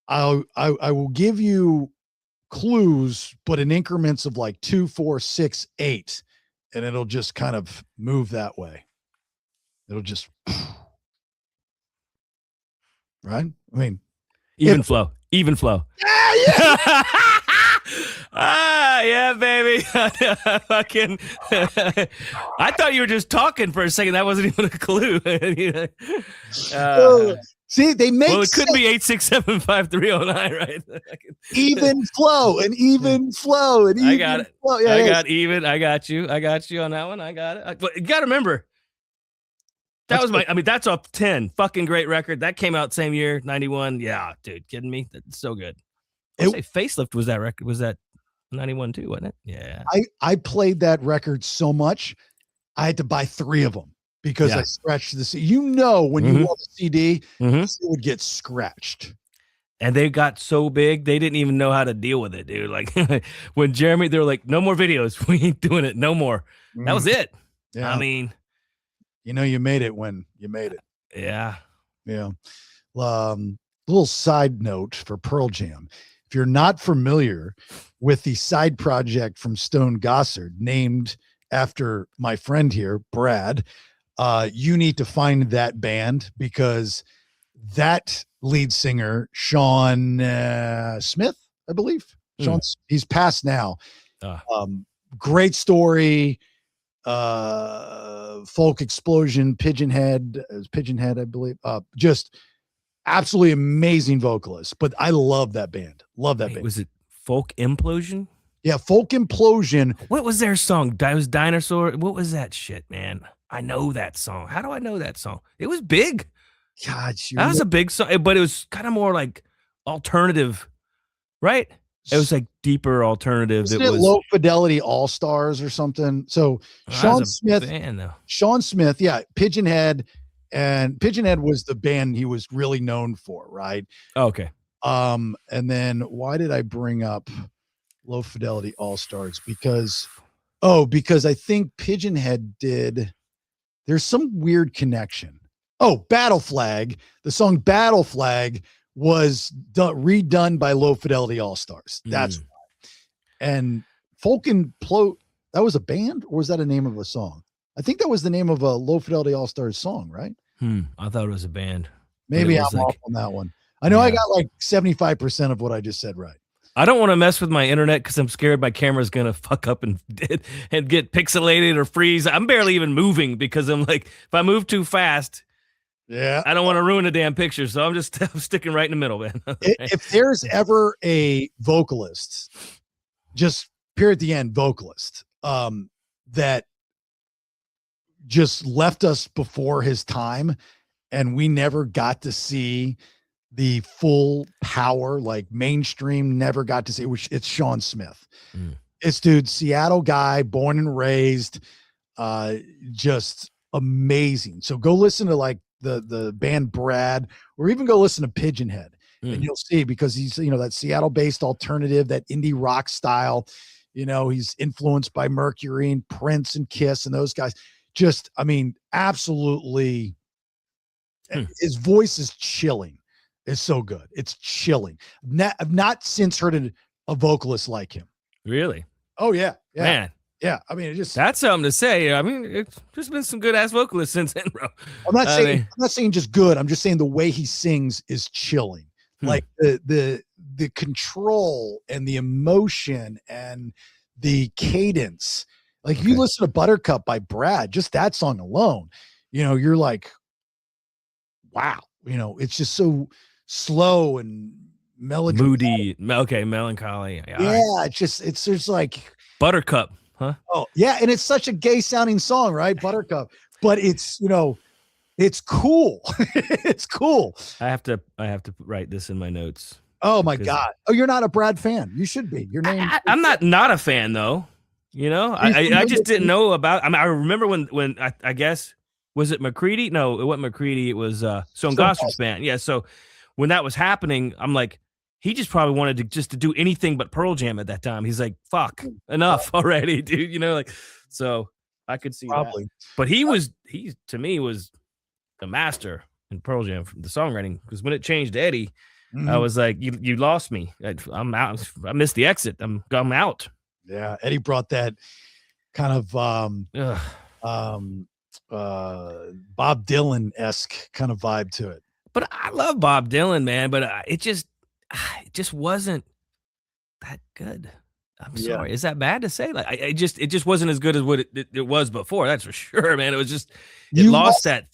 will give you clues, but in increments of like 2, 4, 6, 8, and it'll just kind of move that way. It'll just right. I mean, even flow. Yeah. Yeah, baby. Fucking. I thought you were just talking for a second. That wasn't even a clue. See, they make Well, it could be 8675309, right? even flow, an even flow, and even I got it. flow. Yeah, I got you on that one. I got it. But you got to remember, that's a 10. Fucking great record. That came out same year, 91. Yeah, dude, kidding me? That's so good. I say Facelift was that record. Was that 91 too, wasn't it? Yeah. I played that record so much, I had to buy 3 of them. Because I scratched the CD. You know, when you love a CD, it would get scratched. And they got so big, they didn't even know how to deal with it, dude. Like when Jeremy, they were like, no more videos. We ain't doing it. No more. That was it. Yeah. I mean, you know, you made it when you made it. Yeah. Yeah. Little side note for Pearl Jam. If you're not familiar with the side project from Stone Gossard named after my friend here, Brad, you need to find that band because that lead singer, Sean Smith, I believe. Sean, he's passed now. Great story. Folk Explosion, Pigeonhead, I believe. Just absolutely amazing vocalist. But I love that band. Love that band. Was it Folk Implosion? Yeah, Folk Implosion. What was their song? It was Dinosaur. What was that shit, man? I know that song. How do I know that song? It was big. God, that was a big song, but it was kind of more like alternative, right? It was like deeper alternative. It was Low Fidelity All Stars or something. So Sean Smith, Sean Smith, yeah, Pigeonhead, and Pigeonhead was the band he was really known for, right? Oh, okay. And then why did I bring up Low Fidelity All Stars? Because I think Pigeonhead did. There's some weird connection. Oh, Battle Flag. The song Battle Flag was redone by Low Fidelity All Stars. That's why. And Folk Implosion, that was a band, or was that a name of a song? I think that was the name of a Low Fidelity All Stars song, right? I thought it was a band. Maybe I'm off on that one. I know I got like 75% of what I just said right. I don't want to mess with my internet because I'm scared my camera's going to fuck up and get pixelated or freeze. I'm barely even moving because I'm like, if I move too fast, I don't want to ruin the damn picture. So I'm sticking right in the middle, man. If there's ever a vocalist, just period at the end vocalist, that just left us before his time and we never got to see the full power, like mainstream never got to see, which it's Sean Smith. It's dude, Seattle guy, born and raised, just amazing. So go listen to like the band Brad, or even go listen to Pigeonhead, and you'll see, because he's, you know, that Seattle based alternative, that indie rock style, you know, he's influenced by Mercury and Prince and Kiss and those guys. Just, I mean, absolutely. His voice is chilling. It's so good. It's chilling. I've not since heard a vocalist like him. Really? Oh yeah. Man. Yeah. I mean, that's something to say. I mean, it's just been some good ass vocalists since then, bro. I'm not saying just good. I'm just saying the way he sings is chilling. Like the control and the emotion and the cadence. Like if you listen to Buttercup by Brad, just that song alone, you know, you're like, wow, you know, it's just so slow and moody. Okay, melancholy. Yeah, it's just like Buttercup, huh? Oh, yeah, and it's such a gay sounding song, right? Buttercup. But it's, you know, it's cool. It's cool. I have to write this in my notes. Oh my God. Oh, you're not a Brad fan. You should be. Your name. I'm not a fan though. You know, I just didn't know about. I mean, I remember when I guess, was it McCready? No, it wasn't McCready. It was Stone Gossard's band. Yeah. So when that was happening, I'm like, he just probably wanted to do anything but Pearl Jam at that time. He's like, fuck, enough already, dude. You know, like, so I could see that. But he to me was the master in Pearl Jam from the songwriting, because when it changed to Eddie, I was like, you lost me. I'm out. I missed the exit. I'm out. Yeah, Eddie brought that kind of Bob Dylan-esque kind of vibe to it. But I love Bob Dylan, man. But it just wasn't that good. I'm sorry. Is that bad to say? Like, it just wasn't as good as what it was before. That's for sure, man. It was just lost that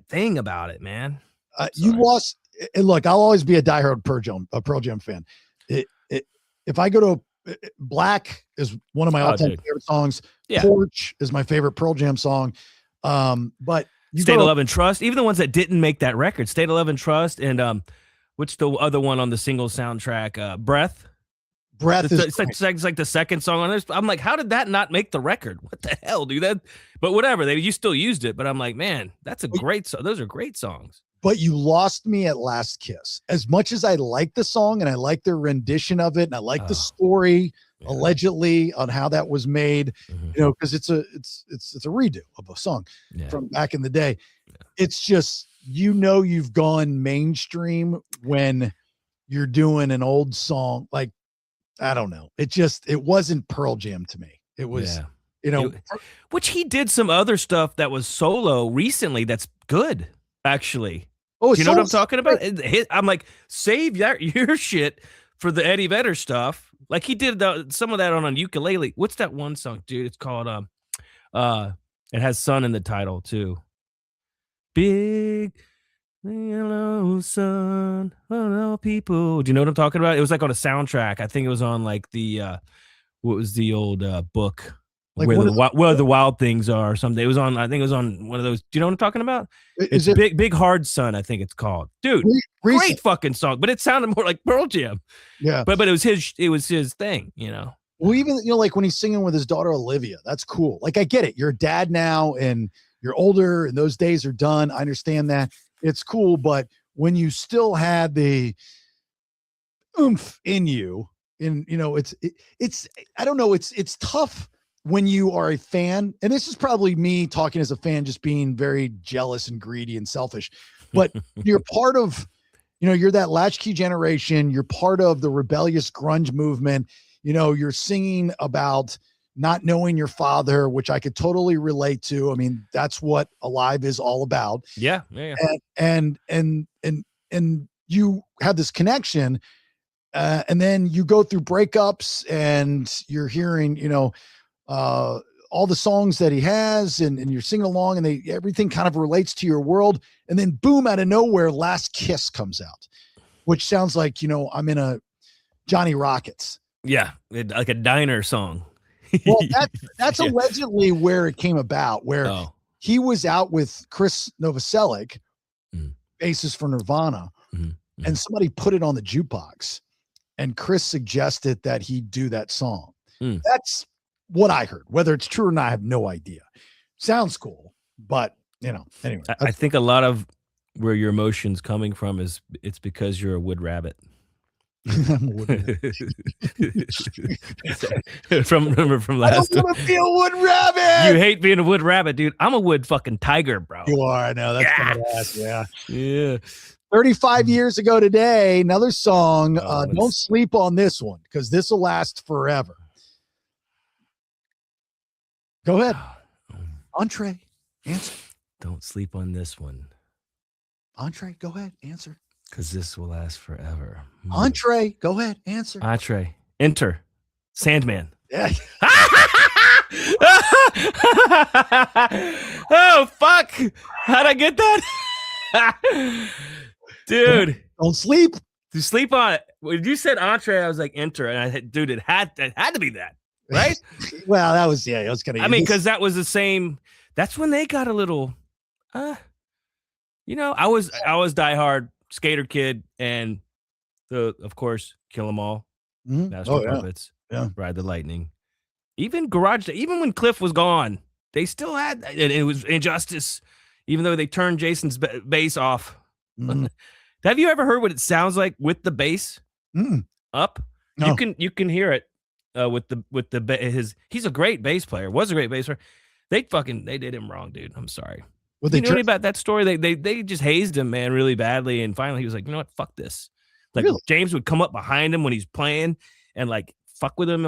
thing about it, man. You Sorry. lost. And look, I'll always be a diehard Pearl Jam fan. If I go to Black is one of my all-time favorite songs. Yeah. Porch is my favorite Pearl Jam song. But State of Love and Trust, even the ones that didn't make that record, State of Love and Trust, and what's the other one on the single soundtrack? Breath. It's like the second song on this. I'm like, how did that not make the record? What the hell, dude? But whatever, you still used it. But I'm like, man, that's a great song. Those are great songs. But you lost me at Last Kiss. As much as I like the song and I like their rendition of it, and I like the story allegedly on how that was made, because it's a redo of a song from back in the day. It's just, you've gone mainstream when you're doing an old song. Like, I don't know. It wasn't Pearl Jam to me. It was, which he did some other stuff that was solo recently. That's good, actually. Oh, do you know what I'm talking about? I'm like, save your shit for the Eddie Vedder stuff. Like he did some of that on a ukulele. What's that one song, dude? It's called it has Sun in the title too. Big yellow sun on all people. Do you know what I'm talking about? It was like on a soundtrack. I think it was on like the what was the old book? Like where the wild things are or something. It was on, I think it was on one of those. Do you know what I'm talking about? It's Big Hard Sun, I think it's called. Dude, great fucking song, but it sounded more like Pearl Jam. Yeah. But it was his thing, Well, even, like when he's singing with his daughter Olivia, that's cool. Like, I get it. You're a dad now and you're older and those days are done. I understand that. It's cool. But when you still had the oomph in you, and it's I don't know, it's tough when you are a fan, and this is probably me talking as a fan, just being very jealous and greedy and selfish, but you're part of, you're that latchkey generation. You're part of the rebellious grunge movement. You're singing about not knowing your father, which I could totally relate to. I mean, that's what Alive is all about. Yeah. And you have this connection, and then you go through breakups and you're hearing, all the songs that he has, and you're singing along, and everything kind of relates to your world. And then boom, out of nowhere, Last Kiss comes out, which sounds like, I'm in a Johnny Rockets. Yeah. Like a diner song. Well, that's allegedly where it came about, where he was out with Chris Novoselic, bassist for Nirvana, and somebody put it on the jukebox, and Chris suggested that he do that song. That's what I heard. Whether it's true or not, I have no idea. Sounds cool, but anyway. I think a lot of where your emotion's coming from it's because you're a wood rabbit. I'm a wood rabbit. from last I don't want to be a wood rabbit. You hate being a wood rabbit, dude. I'm a wood fucking tiger, bro. You are. I know. That's badass. Yeah. 35 years ago today, another song. Don't sleep on this one, because this will last forever. Go ahead. Entree, answer. Don't sleep on this one. Entree, go ahead, answer. Because this will last forever. Entree, go ahead, answer. Entree. Enter. Sandman. Yeah. Oh, fuck. How'd I get that? Dude. Don't sleep. To sleep on it. When you said entree, I was like, enter. And it had to be that. Right? Well, that was, it was kind of. I mean, because that was the same. That's when they got a little, I was diehard Skater Kid and of course, Kill 'Em All, Master Puppets, Ride the Lightning, even even when Cliff was gone, they still had, and it was Injustice, even though they turned Jason's bass off. Have you ever heard what it sounds like with the bass up? No. You can hear it. He's a great bass player. Was a great bass player. They did him wrong, dude. I'm sorry. You know anything about that story? They just hazed him, man, really badly. And finally, he was like, you know what? Fuck this. Like really? James would come up behind him when he's playing and like fuck with him,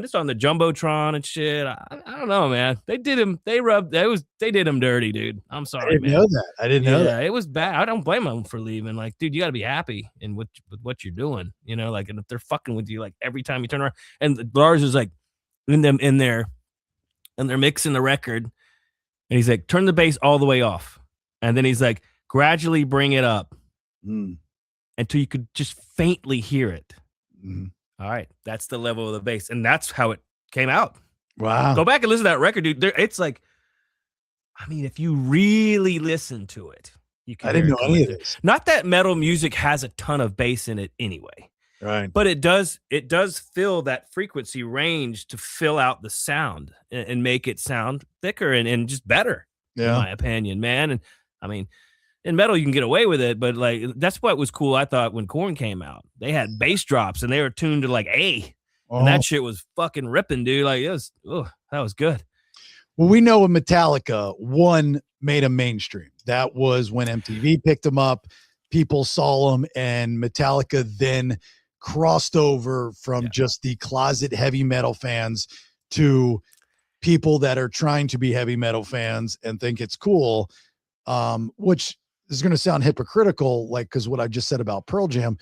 just on the jumbotron and shit. I don't know, man. They did him. They did him dirty, dude. I'm sorry, man. I didn't know that. It was bad. I don't blame them for leaving. Like, dude, you got to be happy with what you're doing. Like, and if they're fucking with you, like every time you turn around, and Lars is like in there, and they're mixing the record, and he's like, turn the bass all the way off, and then he's like, gradually bring it up Mm. until you could just faintly hear it. Mm. All right, that's the level of the bass, and that's how it came out. Wow. Go back and listen to that record, dude. It's like, I mean, if you really listen to it, you can. I didn't hear know it any coming of through. this. Not that metal music has a ton of bass in it anyway, Right. but it does fill that frequency range to fill out the sound and make it sound thicker and just better, in Yeah. my opinion, man. And I mean, in metal you can get away with it, but like that's what was cool. I thought when Korn came out, they had bass drops and they were tuned to like A, and that shit was fucking ripping, dude. Like that was good. Well, we know when Metallica one made them mainstream. That was when MTV picked them up. People saw them, and Metallica then crossed over from just the closet heavy metal fans to people that are trying to be heavy metal fans and think it's cool, which is going to sound hypocritical, like, because what I just said about Pearl Jam,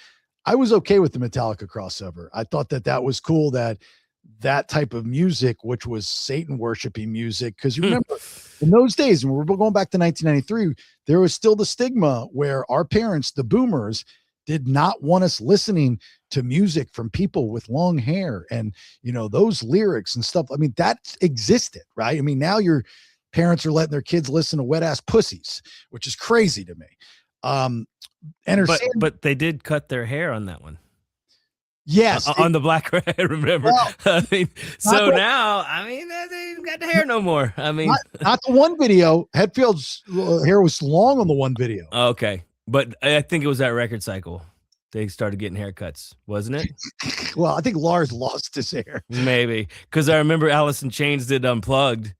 I was okay with the Metallica crossover. I thought that was cool, that type of music, which was Satan worshiping music. Because you remember in those days, when we're going back to 1993, there was still the stigma where our parents, the boomers, did not want us listening to music from people with long hair and, those lyrics and stuff. I mean, that existed, right? I mean, now your parents are letting their kids listen to Wet Ass Pussies, which is crazy to me. But they did cut their hair on that one. Yes, on the Black Rat, remember? Well, I mean, so now, I mean, they ain't got the hair no more. I mean, not the one video. Hetfield's hair was long on the one video. Okay, but I think it was that record cycle. They started getting haircuts, wasn't it? Well, I think Lars lost his hair. Maybe, because I remember Alice in Chains did Unplugged,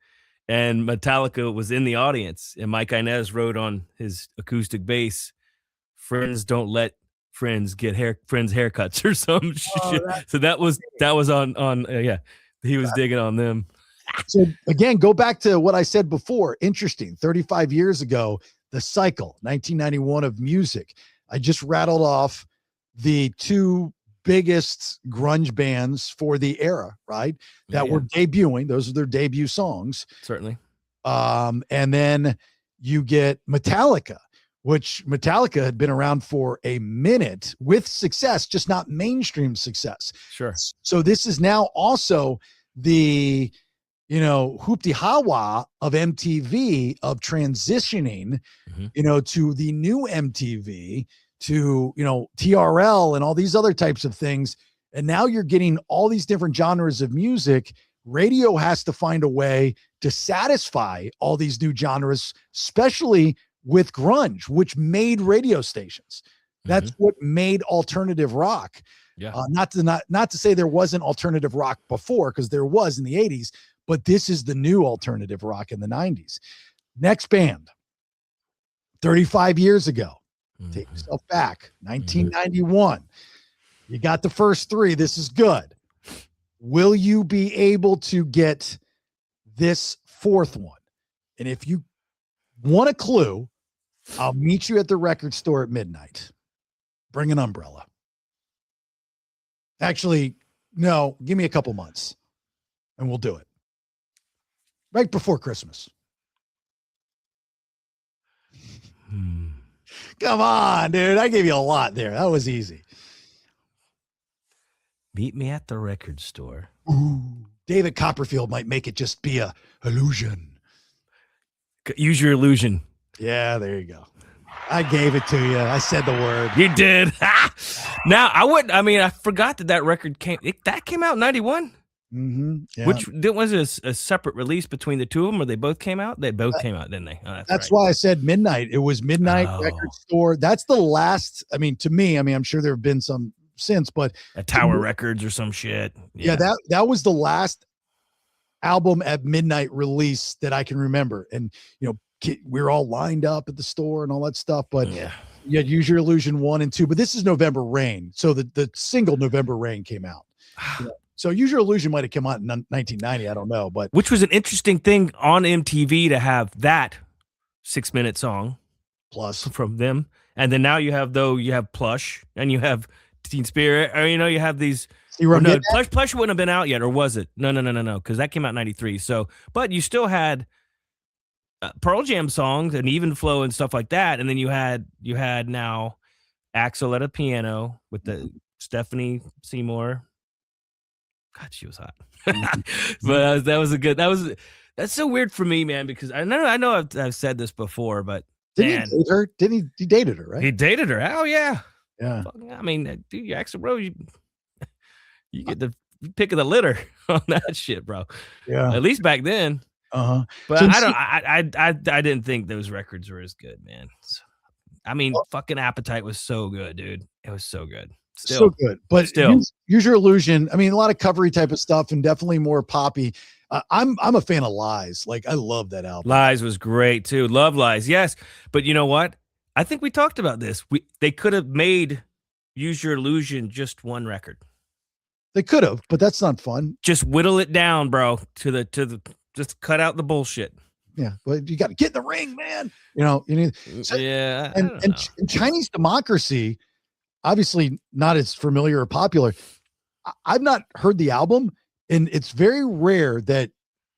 and Metallica was in the audience, and Mike Inez wrote on his acoustic bass, "Friends don't let friends get friends haircuts," or some shit. So that was on he was digging on them. So again, go back to what I said before. Interesting. 35 years ago, the cycle, 1991 of music. I just rattled off the two biggest grunge bands for the era, right? That were debuting. Those are their debut songs. Certainly. And then you get Metallica, which Metallica had been around for a minute with success, just not mainstream success. Sure. So this is now also the, hoopty hawa of MTV, of transitioning, to the new MTV, to, TRL and all these other types of things. And now you're getting all these different genres of music. Radio has to find a way to satisfy all these new genres, especially with grunge, which made radio stations. That's what made alternative rock. Yeah. Not to say there wasn't alternative rock before, because there was in the 80s, but this is the new alternative rock in the 90s. Next band, 35 years ago. Take yourself back. 1991. You got the first three. This is good. Will you be able to get this fourth one? And if you want a clue, I'll meet you at the record store at midnight. Bring an umbrella. Actually, no, give me a couple months and we'll do it. Right before Christmas. Come on, dude. I gave you a lot there. That was easy. Meet me at the record store. Ooh, David Copperfield might make it just be a illusion. Use your illusion. Yeah, there you go. I gave it to you. I said the word. You did. Now, I forgot that record came out in 91. Yeah. Which was a separate release between the two of them, or they both came out? They both came out, didn't they? Oh, that's why I said midnight. It was midnight record store. That's the last. I mean, to me, I'm sure there have been some since, but a Tower Records or some shit. Yeah, that was the last album at midnight release that I can remember. And we were all lined up at the store and all that stuff. But you had Use Your Illusion 1 and 2. But this is November Rain, so the single November Rain came out. So Use Your Illusion might have come out in 1990. I don't know, but which was an interesting thing on MTV to have that 6-minute song plus from them, and then now you have Plush and you have Teen Spirit, or you have these. Plush wouldn't have been out yet, or was it? No, because that came out in 93. So, but you still had Pearl Jam songs and Even Flow and stuff like that. And then you had now Axel at a piano with the Stephanie Seymour. God, she was hot. But that's so weird for me, man, because I know I've said this before, but didn't he date her? He dated her, right? He dated her. Oh yeah. Yeah. I mean, dude, you Axl Rose, you get the pick of the litter on that shit, bro. Yeah. At least back then. Uh-huh. But I didn't think those records were as good, man. So, I mean, fucking Appetite was so good, dude. It was so good. Still. So good. But still. Use Your Illusion. I mean, a lot of covery type of stuff and definitely more poppy. I'm a fan of Lies. Like, I love that album. Lies was great too. Love Lies. Yes. But you know what? I think we talked about this. They could have made Use Your Illusion just one record. They could have, but that's not fun. Just whittle it down, bro, to the just cut out the bullshit. Yeah, but you got to get in the ring, man. You need. So, yeah, and Chinese Democracy, obviously not as familiar or popular. I've not heard the album, and it's very rare that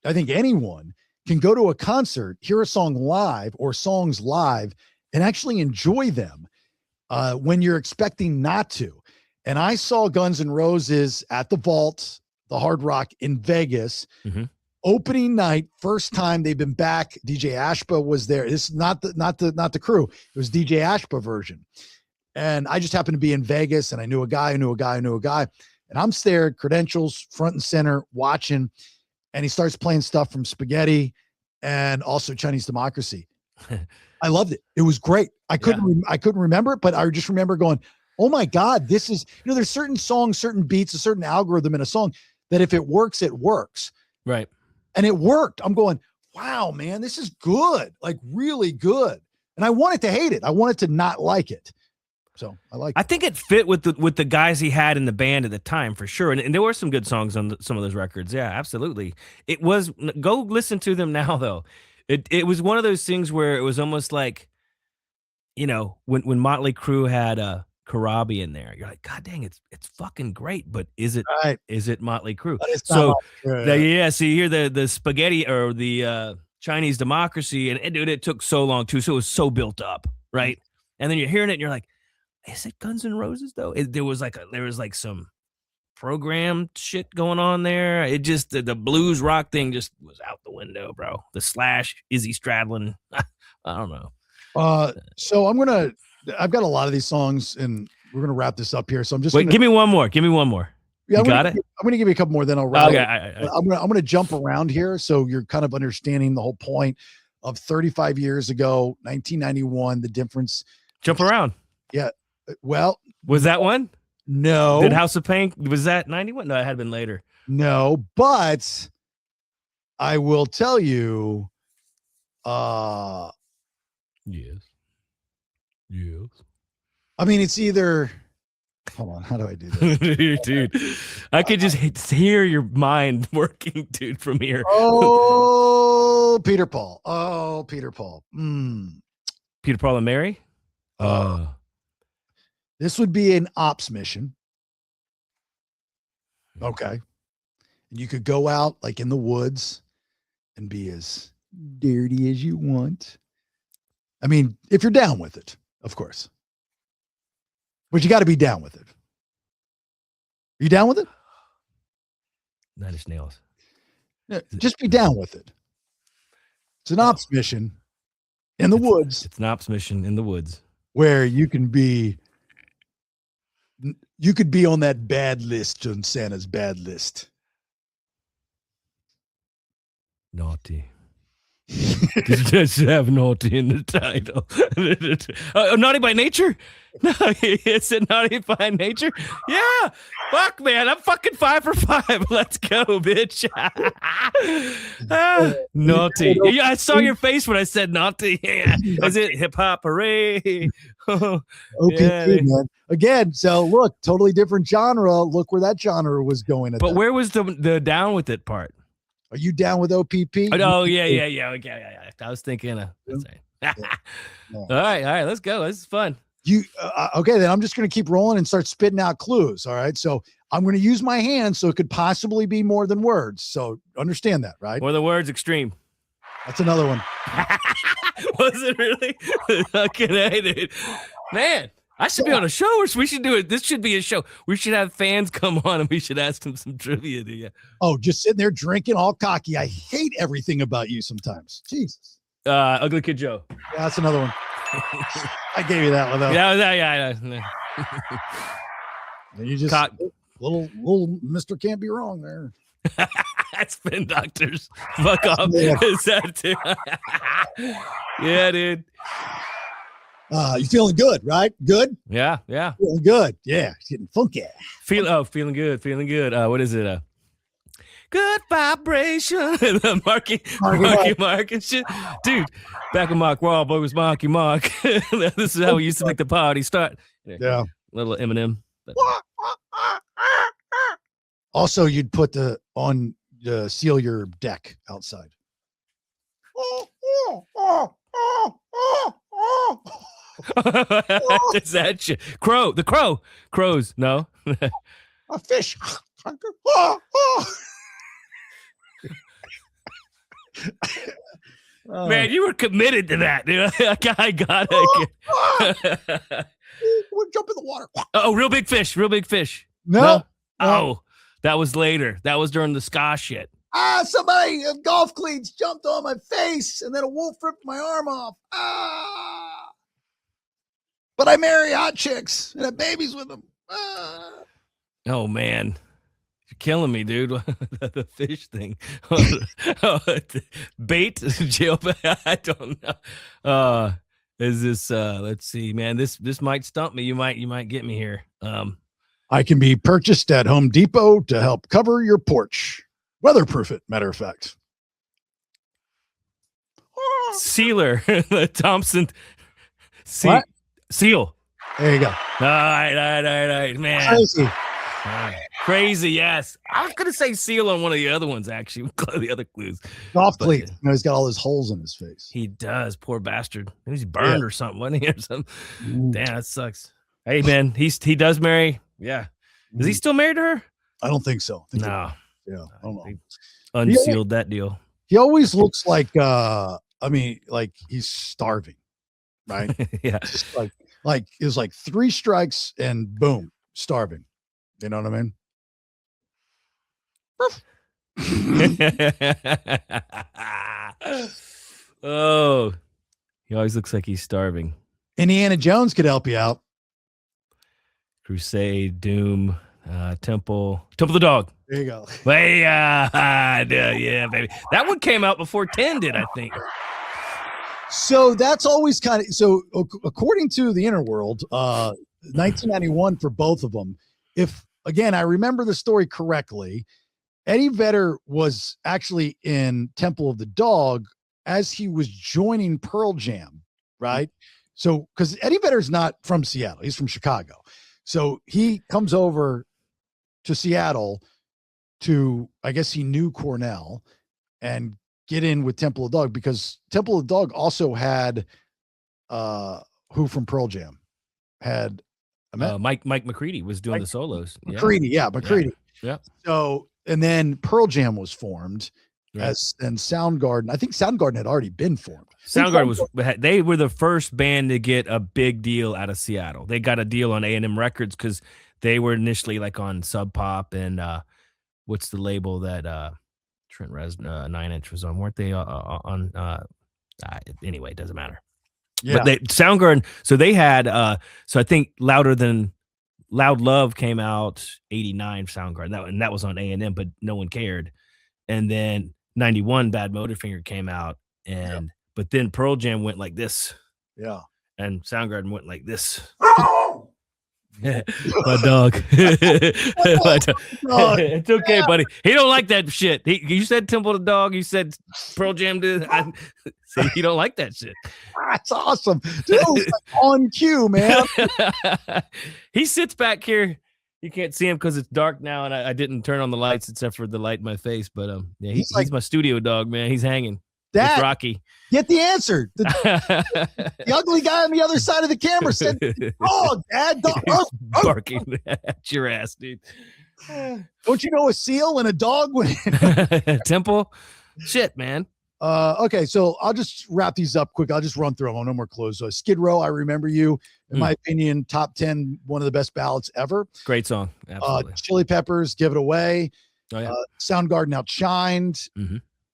I think anyone can go to a concert, hear a song live or songs live, and actually enjoy them when you're expecting not to. And I saw Guns N' Roses at the Vault, the Hard Rock in Vegas. Mm-hmm. Opening night, first time they've been back. DJ Ashba was there. This is not the crew. It was DJ Ashba version. And I just happened to be in Vegas, and I knew a guy who knew a guy who knew a guy. And I'm there, credentials front and center, watching. And he starts playing stuff from Spaghetti and also Chinese Democracy. I loved it. It was great. I couldn't remember it, but I just remember going, oh my God, this is, there's certain songs, certain beats, a certain algorithm in a song that if it works, it works. Right. And it worked. I'm going, wow, man, this is good. Like really good. And I wanted to hate it. I wanted to not like it. So I think it fit with the guys he had in the band at the time for sure. And there were some good songs on some of those records. Yeah, absolutely. It was, go listen to them now though. It was one of those things where it was almost like, when Motley Crue had Karabi in there, you're like, God dang, it's fucking great, but is it Motley Crue? So so you hear the Spaghetti or the Chinese Democracy, and dude, it took so long too, so it was so built up, right? And then you're hearing it, and you're like, is it Guns N' Roses though? There was like some program shit going on there. It just the blues rock thing just was out the window, bro. The Slash, Izzy Stradlin, I don't know. So I've got a lot of these songs, and we're gonna wrap this up here. So I'm just give me one more. Yeah, you got it. I'm gonna give you a couple more, then I'll wrap. Okay, I'm gonna jump around here, so you're kind of understanding the whole point of 35 years ago, 1991. The difference. Jump around. Yeah. Well, was that one? No. Did House of Pain, was that 91? No, it had been later. No, but I will tell you. Yes. I mean, it's either. Hold on, how do I do this? Dude, I could just hear your mind working, dude, from here. Oh, Peter Paul. Peter Paul and Mary? This would be an ops mission. Okay. You could go out like in the woods and be as dirty as you want. I mean, if you're down with it, of course. But you got to be down with it. Are you down with it? Nine Inch Nails. No, just be down with it. It's an ops mission in the woods. It's an ops mission in the woods where you could be on that bad list, on Santa's bad list. Naughty. Just have naughty in the title. Naughty by nature? No, is it naughty by nature? Yeah. Fuck, man. I'm fucking 5 for 5. Let's go, bitch. Naughty. Yeah, I saw your face when I said naughty. Yeah. Is it hip hop? Hooray. Okay, yeah, man. Again, so look, totally different genre. Look where that genre was going. But where was the down with it part? Are you down with OPP? Oh, yeah. Okay, yeah. I was thinking All right, let's go. This is fun. Okay, then I'm just going to keep rolling and start spitting out clues. All right, so I'm going to use my hands, so it could possibly be more than words. So understand that, right? More than words, extreme. That's another one. Was it really? Fucking A, dude. Man, I should be on a show, or we should do it. This should be a show. We should have fans come on and we should ask them some trivia. Oh, just sitting there drinking all cocky. I hate everything about you sometimes. Jesus. Ugly Kid Joe. Yeah, that's another one. I gave you that one though. Yeah. You just little Mr. Can't Be Wrong there. Spin doctors. Fuck off. Is that too? Yeah, dude. You feeling good, right? Good? Yeah. Feeling good. Yeah. Getting funky. Feeling good. What is it? Good vibration. Marky Mark and shit. Dude, back when Mark Wahlberg was Marky Mark. This is how we used to make the party start. Yeah. Little Eminem. Also, you'd put seal your deck outside. Is that shit? Crows. No. A fish. Man, you were committed to that, dude. I got it. We'll jump in the water. Oh, real big fish. No. Oh, that was later. That was during the ska shit. Somebody golf cleats jumped on my face, and then a wolf ripped my arm off. But I marry hot chicks and have babies with them. Oh man, you're killing me, dude. The fish thing. Bait jail. I don't know. Is this? Let's see, man. This might stump me. You might get me here. I can be purchased at Home Depot to help cover your porch. Weatherproof it, matter of fact. Sealer. Thompson. What? Seal. There you go. All right, man. Crazy. Crazy, yes. I was gonna say seal on one of the other ones, actually. The other clues. Golf cleat. He's got all those holes in his face. He does, poor bastard. He's burned or something, wasn't he? Or something. Damn, that sucks. Hey man, he does marry. Yeah. Is he still married to her? I don't think so. No. I don't know. Unsealed that deal. He always looks like he's starving, right? Yeah. Just like it was like 3 strikes and boom, starving. You know what I mean? Oh, he always looks like he's starving. Indiana Jones could help you out. Crusade, Doom, Temple of the Dog. There you go. Hey, yeah, baby. That one came out before 10 did, I think. So that's always kind of so. According to the inner world, 1991 for both of them. If again, I remember the story correctly, Eddie Vedder was actually in Temple of the Dog as he was joining Pearl Jam, right? So, because Eddie Vedder's not from Seattle, he's from Chicago. So he comes over to Seattle to, I guess he knew Cornell, and get in with Temple of the Dog, because Temple of the Dog also had who from Pearl Jam had Mike McCready was doing the solos. McCready. Yeah. So, and then Pearl Jam was formed and Soundgarden. I think Soundgarden had already been formed. They were the first band to get a big deal out of Seattle. They got a deal on A&M Records because they were initially like on Sub Pop and what's the label that Trent Reznor 9 Inch was on? Weren't they on? Anyway, it doesn't matter. Yeah. But Soundgarden. So they had. So I think Loud Love came out 89. Soundgarden. That was on A&M, but no one cared. And then 91 Bad Motorfinger came out, but then Pearl Jam went like this. Yeah. And Soundgarden went like this. My dog. It's okay, buddy. He don't like that shit. You said Temple of the Dog. You said Pearl Jam did. See, you don't like that shit. That's awesome. Dude, on cue, man. He sits back here. You can't see him because it's dark now, and I didn't turn on the lights except for the light in my face. But he's my studio dog, man. He's hanging. It's Rocky. Get the answer. The ugly guy on the other side of the camera said, "Oh, Dad, barking at your ass, dude." Don't you know a seal and a dog? Temple, shit, man. Okay, so I'll just wrap these up quick. I'll just run through them. No more close. Skid Row, I Remember You. In my opinion, top 10, one of the best ballads ever. Great song. Absolutely. Chili Peppers, Give It Away. Oh, yeah. Soundgarden, Outshined.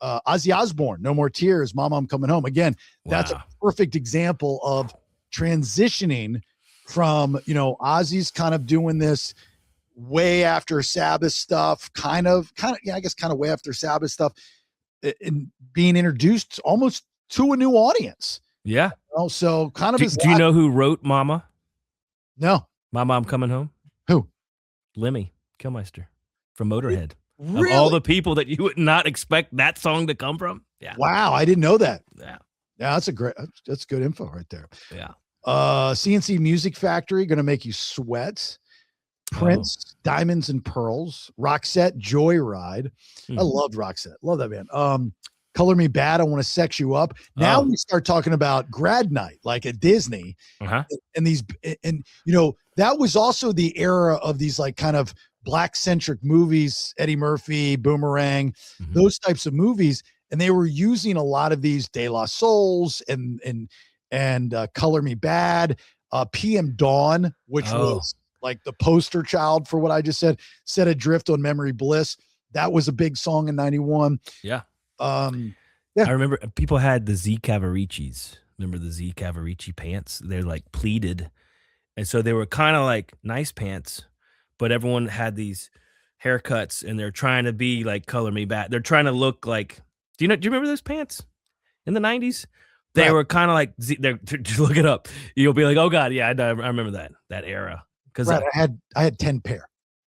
Ozzy Osbourne, No More Tears, Mama, I'm Coming Home. Again, that's a perfect example of transitioning from, Ozzy's kind of doing this way after Sabbath stuff, kind of, I guess kind of way after Sabbath stuff, and being introduced almost to a new audience. Yeah. So kind of. Do you know who wrote Mama? No. Mama, I'm Coming Home? Who? Lemmy Kilmister from Motorhead. Really? Of all the people that you would not expect that song to come from. Yeah. Wow. I didn't know that. Yeah. Yeah. That's good info right there. Yeah. CNC Music Factory, Gonna Make You Sweat. Prince, Diamonds and Pearls. Roxette, Joyride. I loved Roxette. Love that band. Color Me Bad, I Want to Sex You Up. Now we start talking about grad night, like at Disney. And that was also the era of these like kind of Black-centric movies, Eddie Murphy, Boomerang, those types of movies. And they were using a lot of these De La Souls and Color Me Bad, PM Dawn, which was like the poster child for what I just said, Set Adrift on Memory Bliss. That was a big song in 91. Yeah. Yeah. I remember people had the Z Cavaricis. Remember the Z Cavarici pants? They're like pleated. And so they were kind of like nice pants, but everyone had these haircuts and they're trying to be like Color Me Bad. They're trying to look like, do you remember those pants in the 90s? They were kind of like, to look it up. You'll be like, oh God, yeah, I remember that era. Because I had 10 pair.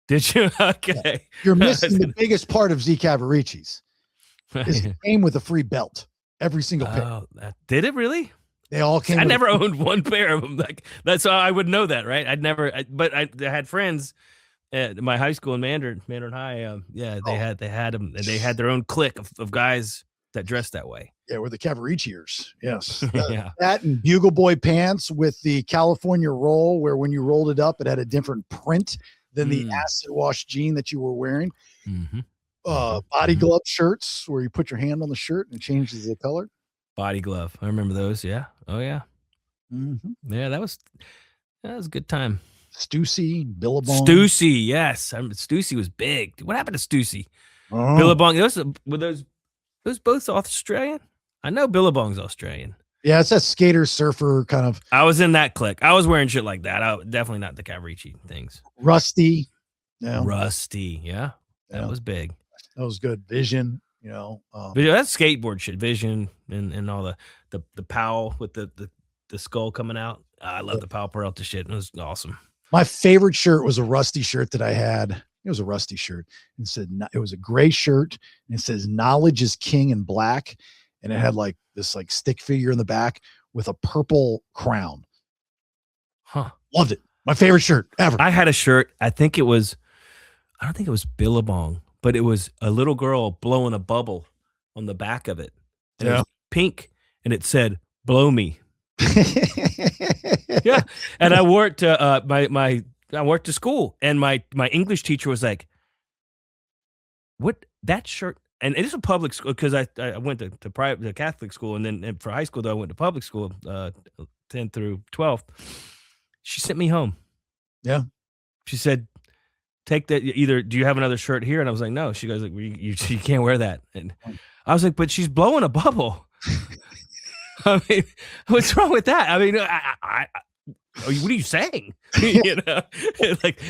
Did you? Okay. Yeah. You're missing the biggest part of Z Cavaricci's. It came with a free belt. Every single pair. Oh, did it really? They all came. I never owned one pair of them. Like that's how I would know that, right? But I had friends at my high school in Mandarin High. They had them. And they had their own clique of guys that dressed that way. Yeah, we're the Cavaricciers. Yes. Yeah. That and Bugle Boy pants with the California roll, where when you rolled it up, it had a different print than the acid wash jean that you were wearing. Body glove shirts where you put your hand on the shirt and it changes the color. Body glove. I remember those. Yeah. Oh yeah. Yeah, that was a good time. Stussy, Billabong. Stussy, yes. Stussy was big. What happened to Stussy? Billabong. Were those both Australian? I know Billabong's Australian. Yeah, it's that skater surfer kind of. I was in that clique. I was wearing shit like that. Definitely not the Cavarici things. Rusty. Yeah. Rusty. Yeah. That was big. That was good. Vision, that's skateboard shit. Vision and all the Powell with the skull coming out. I love the Powell Peralta shit. It was awesome. My favorite shirt was a Rusty shirt that I had. It was a Rusty shirt. It was a gray shirt and it says "Knowledge is King" in black. And it had like this like stick figure in the back with a purple crown. Loved it. My favorite shirt ever. I had a shirt. I don't think it was Billabong, but it was a little girl blowing a bubble on the back of it. And it was pink and it said, "Blow me." Yeah. And I wore it to I worked to school and my English teacher was like, "What, that shirt?" And it is a public school because I went to private Catholic school, and then for high school though I went to public school, 10th through 12th. She sent me home. Yeah. She said, "Take that. Either do you have another shirt here?" And I was like, "No." She goes like, "You can't wear that." And I was like, "But she's blowing a bubble." I mean, what's wrong with that? I mean, what are you saying? Like,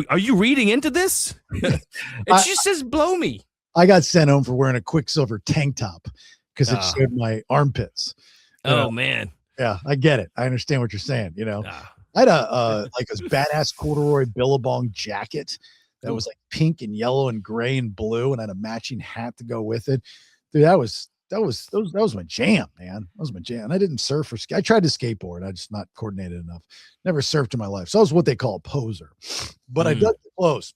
are you reading into this? It just says "blow me." I got sent home for wearing a Quicksilver tank top because it showed my armpits. Man. Yeah, I get it. I understand what you're saying. I had a badass corduroy Billabong jacket that was like pink and yellow and gray and blue, and I had a matching hat to go with it. Dude, that was my jam, man. That was my jam. I didn't surf or I tried to skateboard. I just not coordinated enough. Never surfed in my life. So I was what they call a poser. But I dug the clothes.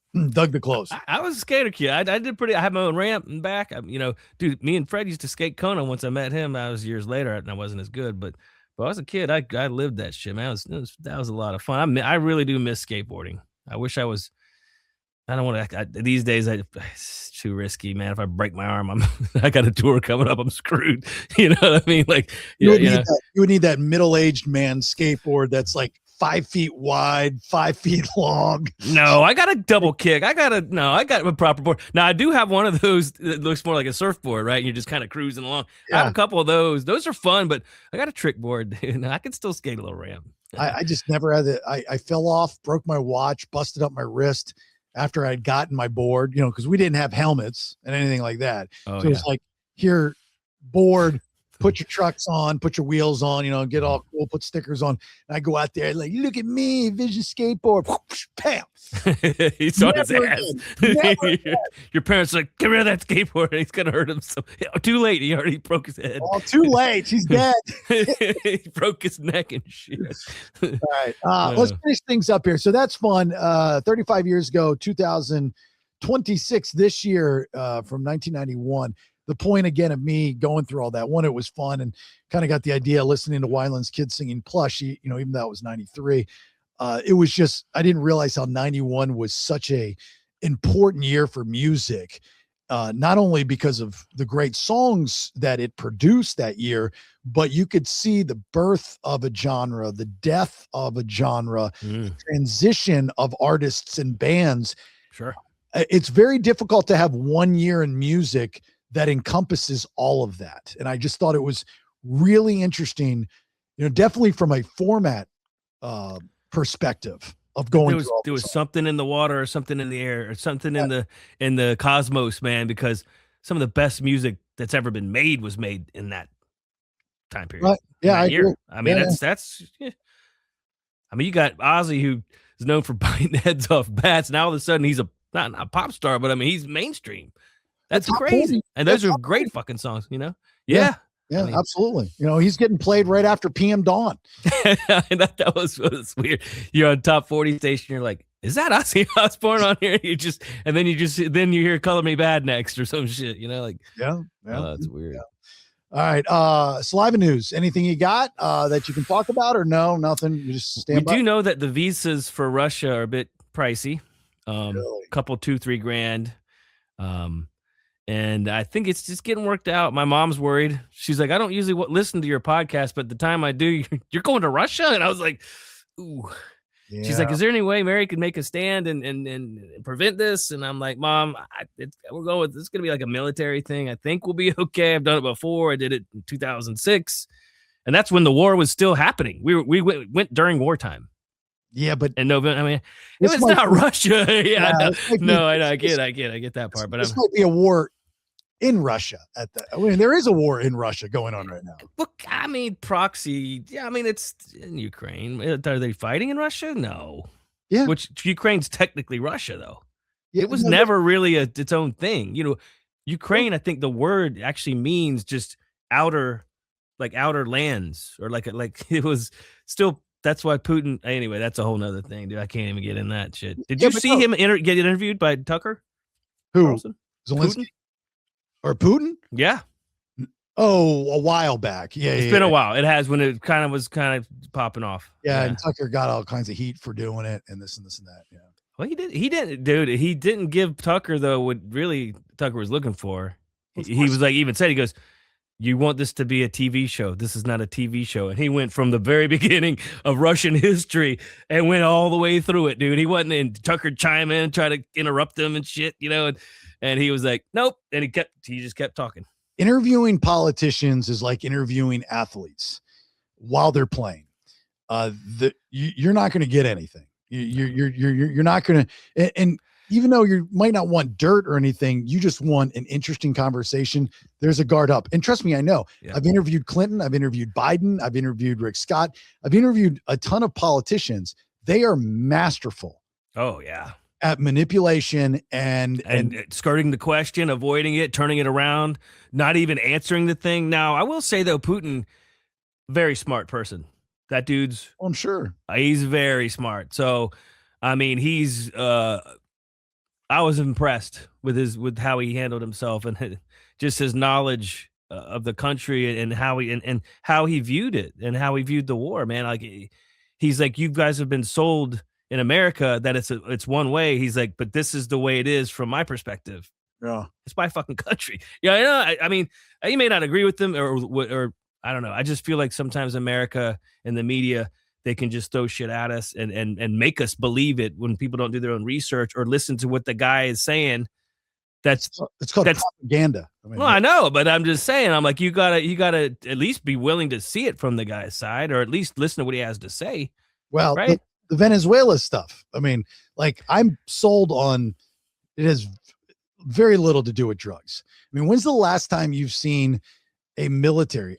I was a skater kid. I did pretty. I had my own ramp and back. Dude, me and Fred used to skate Kona. Once I met him, that was years later, and I wasn't as good. But I was a kid. I lived that shit, man. That was a lot of fun. I really do miss skateboarding. I wish I was I don't want to. These days, it's too risky, man. If I break my arm, I got a tour coming up. I'm screwed. You know what I mean? Like, You would, you need know. you would need that middle-aged man skateboard that's like 5 feet wide, 5 feet long. No, I got a double kick. I got a proper board. Now I do have one of those that looks more like a surfboard, right? And you're just kind of cruising along. I have Yeah. a couple of those. Those are fun, but I got a trick board. Dude. I can still skate a little ramp. I just never had it. I fell off, broke my watch, busted up my wrist after I'd gotten my board, because we didn't have helmets and anything like that. Oh, So it's like, here, board, put your trucks on, put your wheels on, get all cool, put stickers on. And I go out there like, look at me, Vision skateboard. Bam. He's on his Never ass. again. Your parents are like, get rid of that skateboard. He's gonna hurt himself. Too late. He already broke his head. Oh, too late. He's dead. He broke his neck and shit. All right. Let's finish things up here. So that's fun. 35 years ago, 2026 this year, from 1991. The point again of me going through all that, one, it was fun and kind of got the idea listening to Wyland's kids singing Plush, even though it was 93. It was just, I didn't realize how 91 was such a important year for music. Not only because of the great songs that it produced that year, but you could see the birth of a genre, the death of a genre, the transition of artists and bands. Sure. It's very difficult to have 1 year in music that encompasses all of that. And I just thought it was really interesting, definitely from a format perspective of going there was something in the water or something in the air or something in the cosmos, man, because some of the best music that's ever been made was made in that time period. Right. Yeah, I agree. I mean, Yeah, that's I mean, you got Ozzy, who is known for biting heads off bats. Now all of a sudden he's not a pop star, but I mean, he's mainstream. That's crazy. And those are great fucking songs, Yeah. Yeah, I mean, absolutely. He's getting played right after PM Dawn. that was weird. You're on top 40 station. You're like, is that Ozzy Osbourne on here? Then you hear Color Me Bad next or some shit, like, Yeah. that's weird. Yeah. All right. Saliva news. Anything you got that you can talk about or no? Nothing. You just stand by? We do know that the visas for Russia are a bit pricey. Really? Couple, $2-3 grand. And I think it's just getting worked out. My mom's worried. She's like, I don't usually listen to your podcast, but the time I do, you're going to Russia? And I was like, ooh. Yeah. She's like, is there any way Mary can make a stand and prevent this? And I'm like, Mom, we're going with this. It's going to be like a military thing. I think we'll be okay. I've done it before. I did it in 2006. And that's when the war was still happening. We went during wartime. Yeah, but in November, I mean, if it's not Russia, I get that part. But this might be a war in Russia there is a war in Russia going on right now. Look, I mean, proxy. Yeah, I mean, it's in Ukraine. Are they fighting in Russia? No. Yeah. Which Ukraine's technically Russia, though. Yeah, it was never really its own thing. Ukraine. I think the word actually means just outer lands, or like it was still. That's why Putin. Anyway, that's a whole nother thing, dude. I can't even get in that shit. Did you see him get interviewed by Tucker? Who? Carlson? Zelensky? Or Putin? Yeah. Oh, a while back. Yeah, it's been a while. It has, when it was popping off. Yeah, and Tucker got all kinds of heat for doing it, and this and this and that. Yeah. Well, he didn't, dude. He didn't give Tucker though what really Tucker was looking for. He was like, even said, he goes, you want this to be a TV show. This is not a TV show. And he went from the very beginning of Russian history and went all the way through it, dude. He wasn't in. Tucker chime in, try to interrupt them and shit, and he was like, nope. And he just kept talking. Interviewing politicians is like interviewing athletes while they're playing. You're not going to get anything. You're not going to, and even though you might not want dirt or anything, you just want an interesting conversation. There's a guard up. And trust me, I know. Yeah. I've interviewed Clinton. I've interviewed Biden. I've interviewed Rick Scott. I've interviewed a ton of politicians. They are masterful. Oh, yeah. At manipulation and skirting the question, avoiding it, turning it around, not even answering the thing. Now, I will say, though, Putin, very smart person. That dude's... I'm sure. He's very smart. So, I mean, he's... I was impressed with how he handled himself and just his knowledge of the country and how he viewed it and how he viewed the war, man. Like, he's like, you guys have been sold in America that it's one way. He's like, but this is the way it is from my perspective. Yeah. It's my fucking country. Yeah, I know. I mean, you may not agree with them or I don't know. I just feel like sometimes America and the media, they can just throw shit at us and make us believe it when people don't do their own research or listen to what the guy is saying. It's called propaganda. I mean, well, I know, but I'm just saying, I'm like, you gotta at least be willing to see it from the guy's side, or at least listen to what he has to say. Well, right? The Venezuela stuff. I mean, like, I'm sold on it has very little to do with drugs. I mean, when's the last time you've seen our military,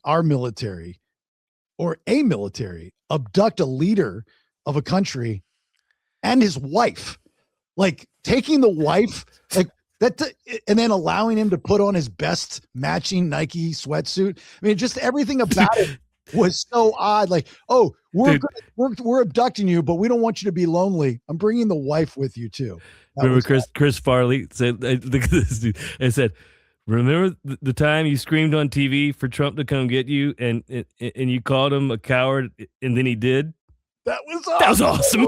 or a military abduct a leader of a country and his wife, like taking the wife, like that, and then allowing him to put on his best matching Nike sweatsuit? I mean, just everything about it was so odd. Like, oh, we're abducting you, but we don't want you to be lonely. I'm bringing the wife with you too. Remember Chris Farley said, look at this dude, and said, remember the time you screamed on TV for Trump to come get you, and you called him a coward, and then he did? That was awesome.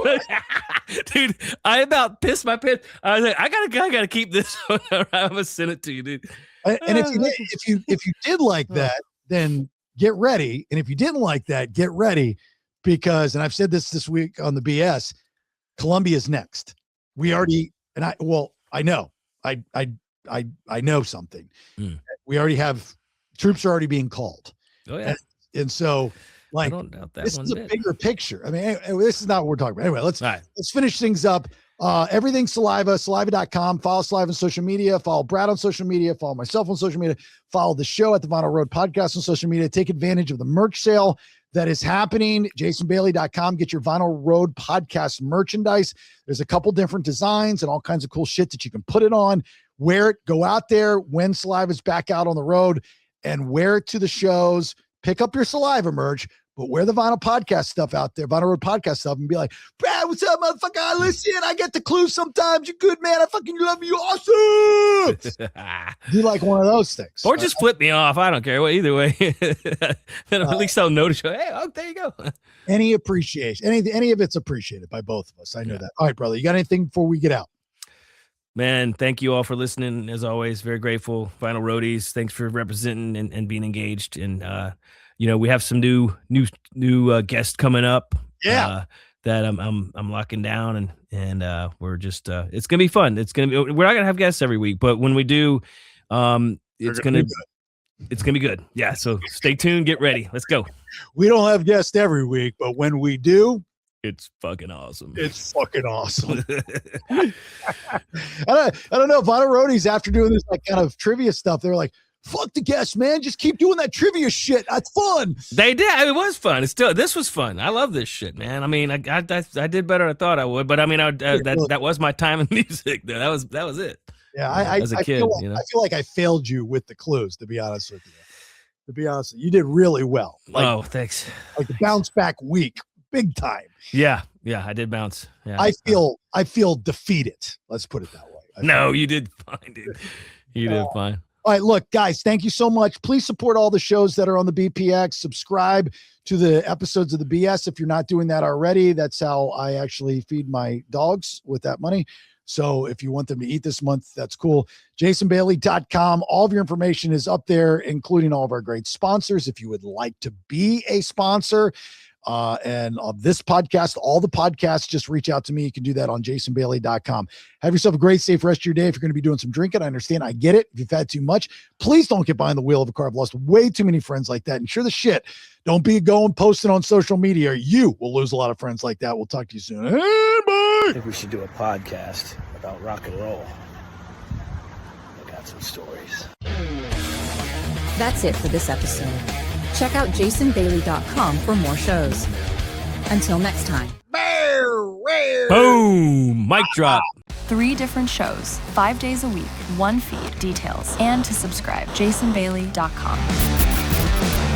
Dude, I about pissed my pants. I was like, I gotta keep this one. I'm gonna send it to you, dude. And if you did like that, then get ready. And if you didn't like that, get ready, because, and I've said this week on the BS, Colombia's next. We already, and I know, I know something. We already have troops are already being called. Oh yeah. And so, like, I don't doubt that this one is a bit. bigger picture. I mean, this is not what we're talking about. Anyway, let's finish things up. Everything Saliva, saliva.com. Follow Saliva on social media. Follow Brad on social media. Follow myself on social media. Follow the show at the Vinyl Road Podcast on social media. Take advantage of the merch sale that is happening. JasonBailey.com. Get your Vinyl Road Podcast merchandise. There's a couple different designs and all kinds of cool shit that you can put it on. Wear it. Go out there when Saliva's back out on the road and wear it to the shows. Pick up your Saliva merch, but wear the Vinyl Podcast stuff out there, Vinyl Road Podcast stuff, and be like, Brad, what's up, motherfucker? I listen. I get the clues sometimes. You're good, man. I fucking love you. Awesome. Do like one of those things. Or just flip me off. I don't care. Well, either way. Then at least I'll notice you. Hey, oh, there you go. Any appreciation. Any of it's appreciated by both of us. I know that. All right, brother. You got anything before we get out? Man, thank you all for listening. As always, very grateful. Vinyl Roadies, thanks for representing and being engaged. And we have some new guests coming up. Yeah. That I'm locking down and we're just it's gonna be fun. We're not gonna have guests every week, but when we do, it's gonna be good. Yeah. So stay tuned. Get ready. Let's go. We don't have guests every week, but when we do, it's fucking awesome. It's fucking awesome. I don't know. Vinyl Roadies, after doing this like kind of trivia stuff, they're like, fuck the guests, man. Just keep doing that trivia shit. That's fun. They did. I mean, it was fun. This was fun. I love this shit, man. I mean, I did better than I thought I would, but I mean, that was my time in music. Though. That was it. Yeah, as a kid, I feel like I failed you with the clues. To be honest with you, you did really well. Oh, thanks. Like the bounce back week, big time. Yeah, I did bounce. Yeah, I feel defeated. Let's put it that way. No, you did fine, dude. You did fine. All right, look, guys, thank you so much. Please support all the shows that are on the BPX. Subscribe to the episodes of the BS if you're not doing that already. That's how I actually feed my dogs with that money. So if you want them to eat this month, that's cool. JasonBailey.com. All of your information is up there, including all of our great sponsors. If you would like to be a sponsor, and of this podcast, all the podcasts, just reach out to me. You can do that on JasonBailey.com. Have yourself a great, safe rest of your day. If you're going to be doing some drinking, I understand. I get it. If you've had too much, please don't get behind the wheel of a car. I've lost way too many friends like that. And sure the shit, don't be going posting on social media. You will lose a lot of friends like that. We'll talk to you soon. Hey, bye. I think we should do a podcast about rock and roll. I got some stories. That's it for this episode. Check out jasonbailey.com for more shows. Until next time. Boom! Mic drop. 3 different shows, 5 days a week, 1 feed, details, and to subscribe, jasonbailey.com.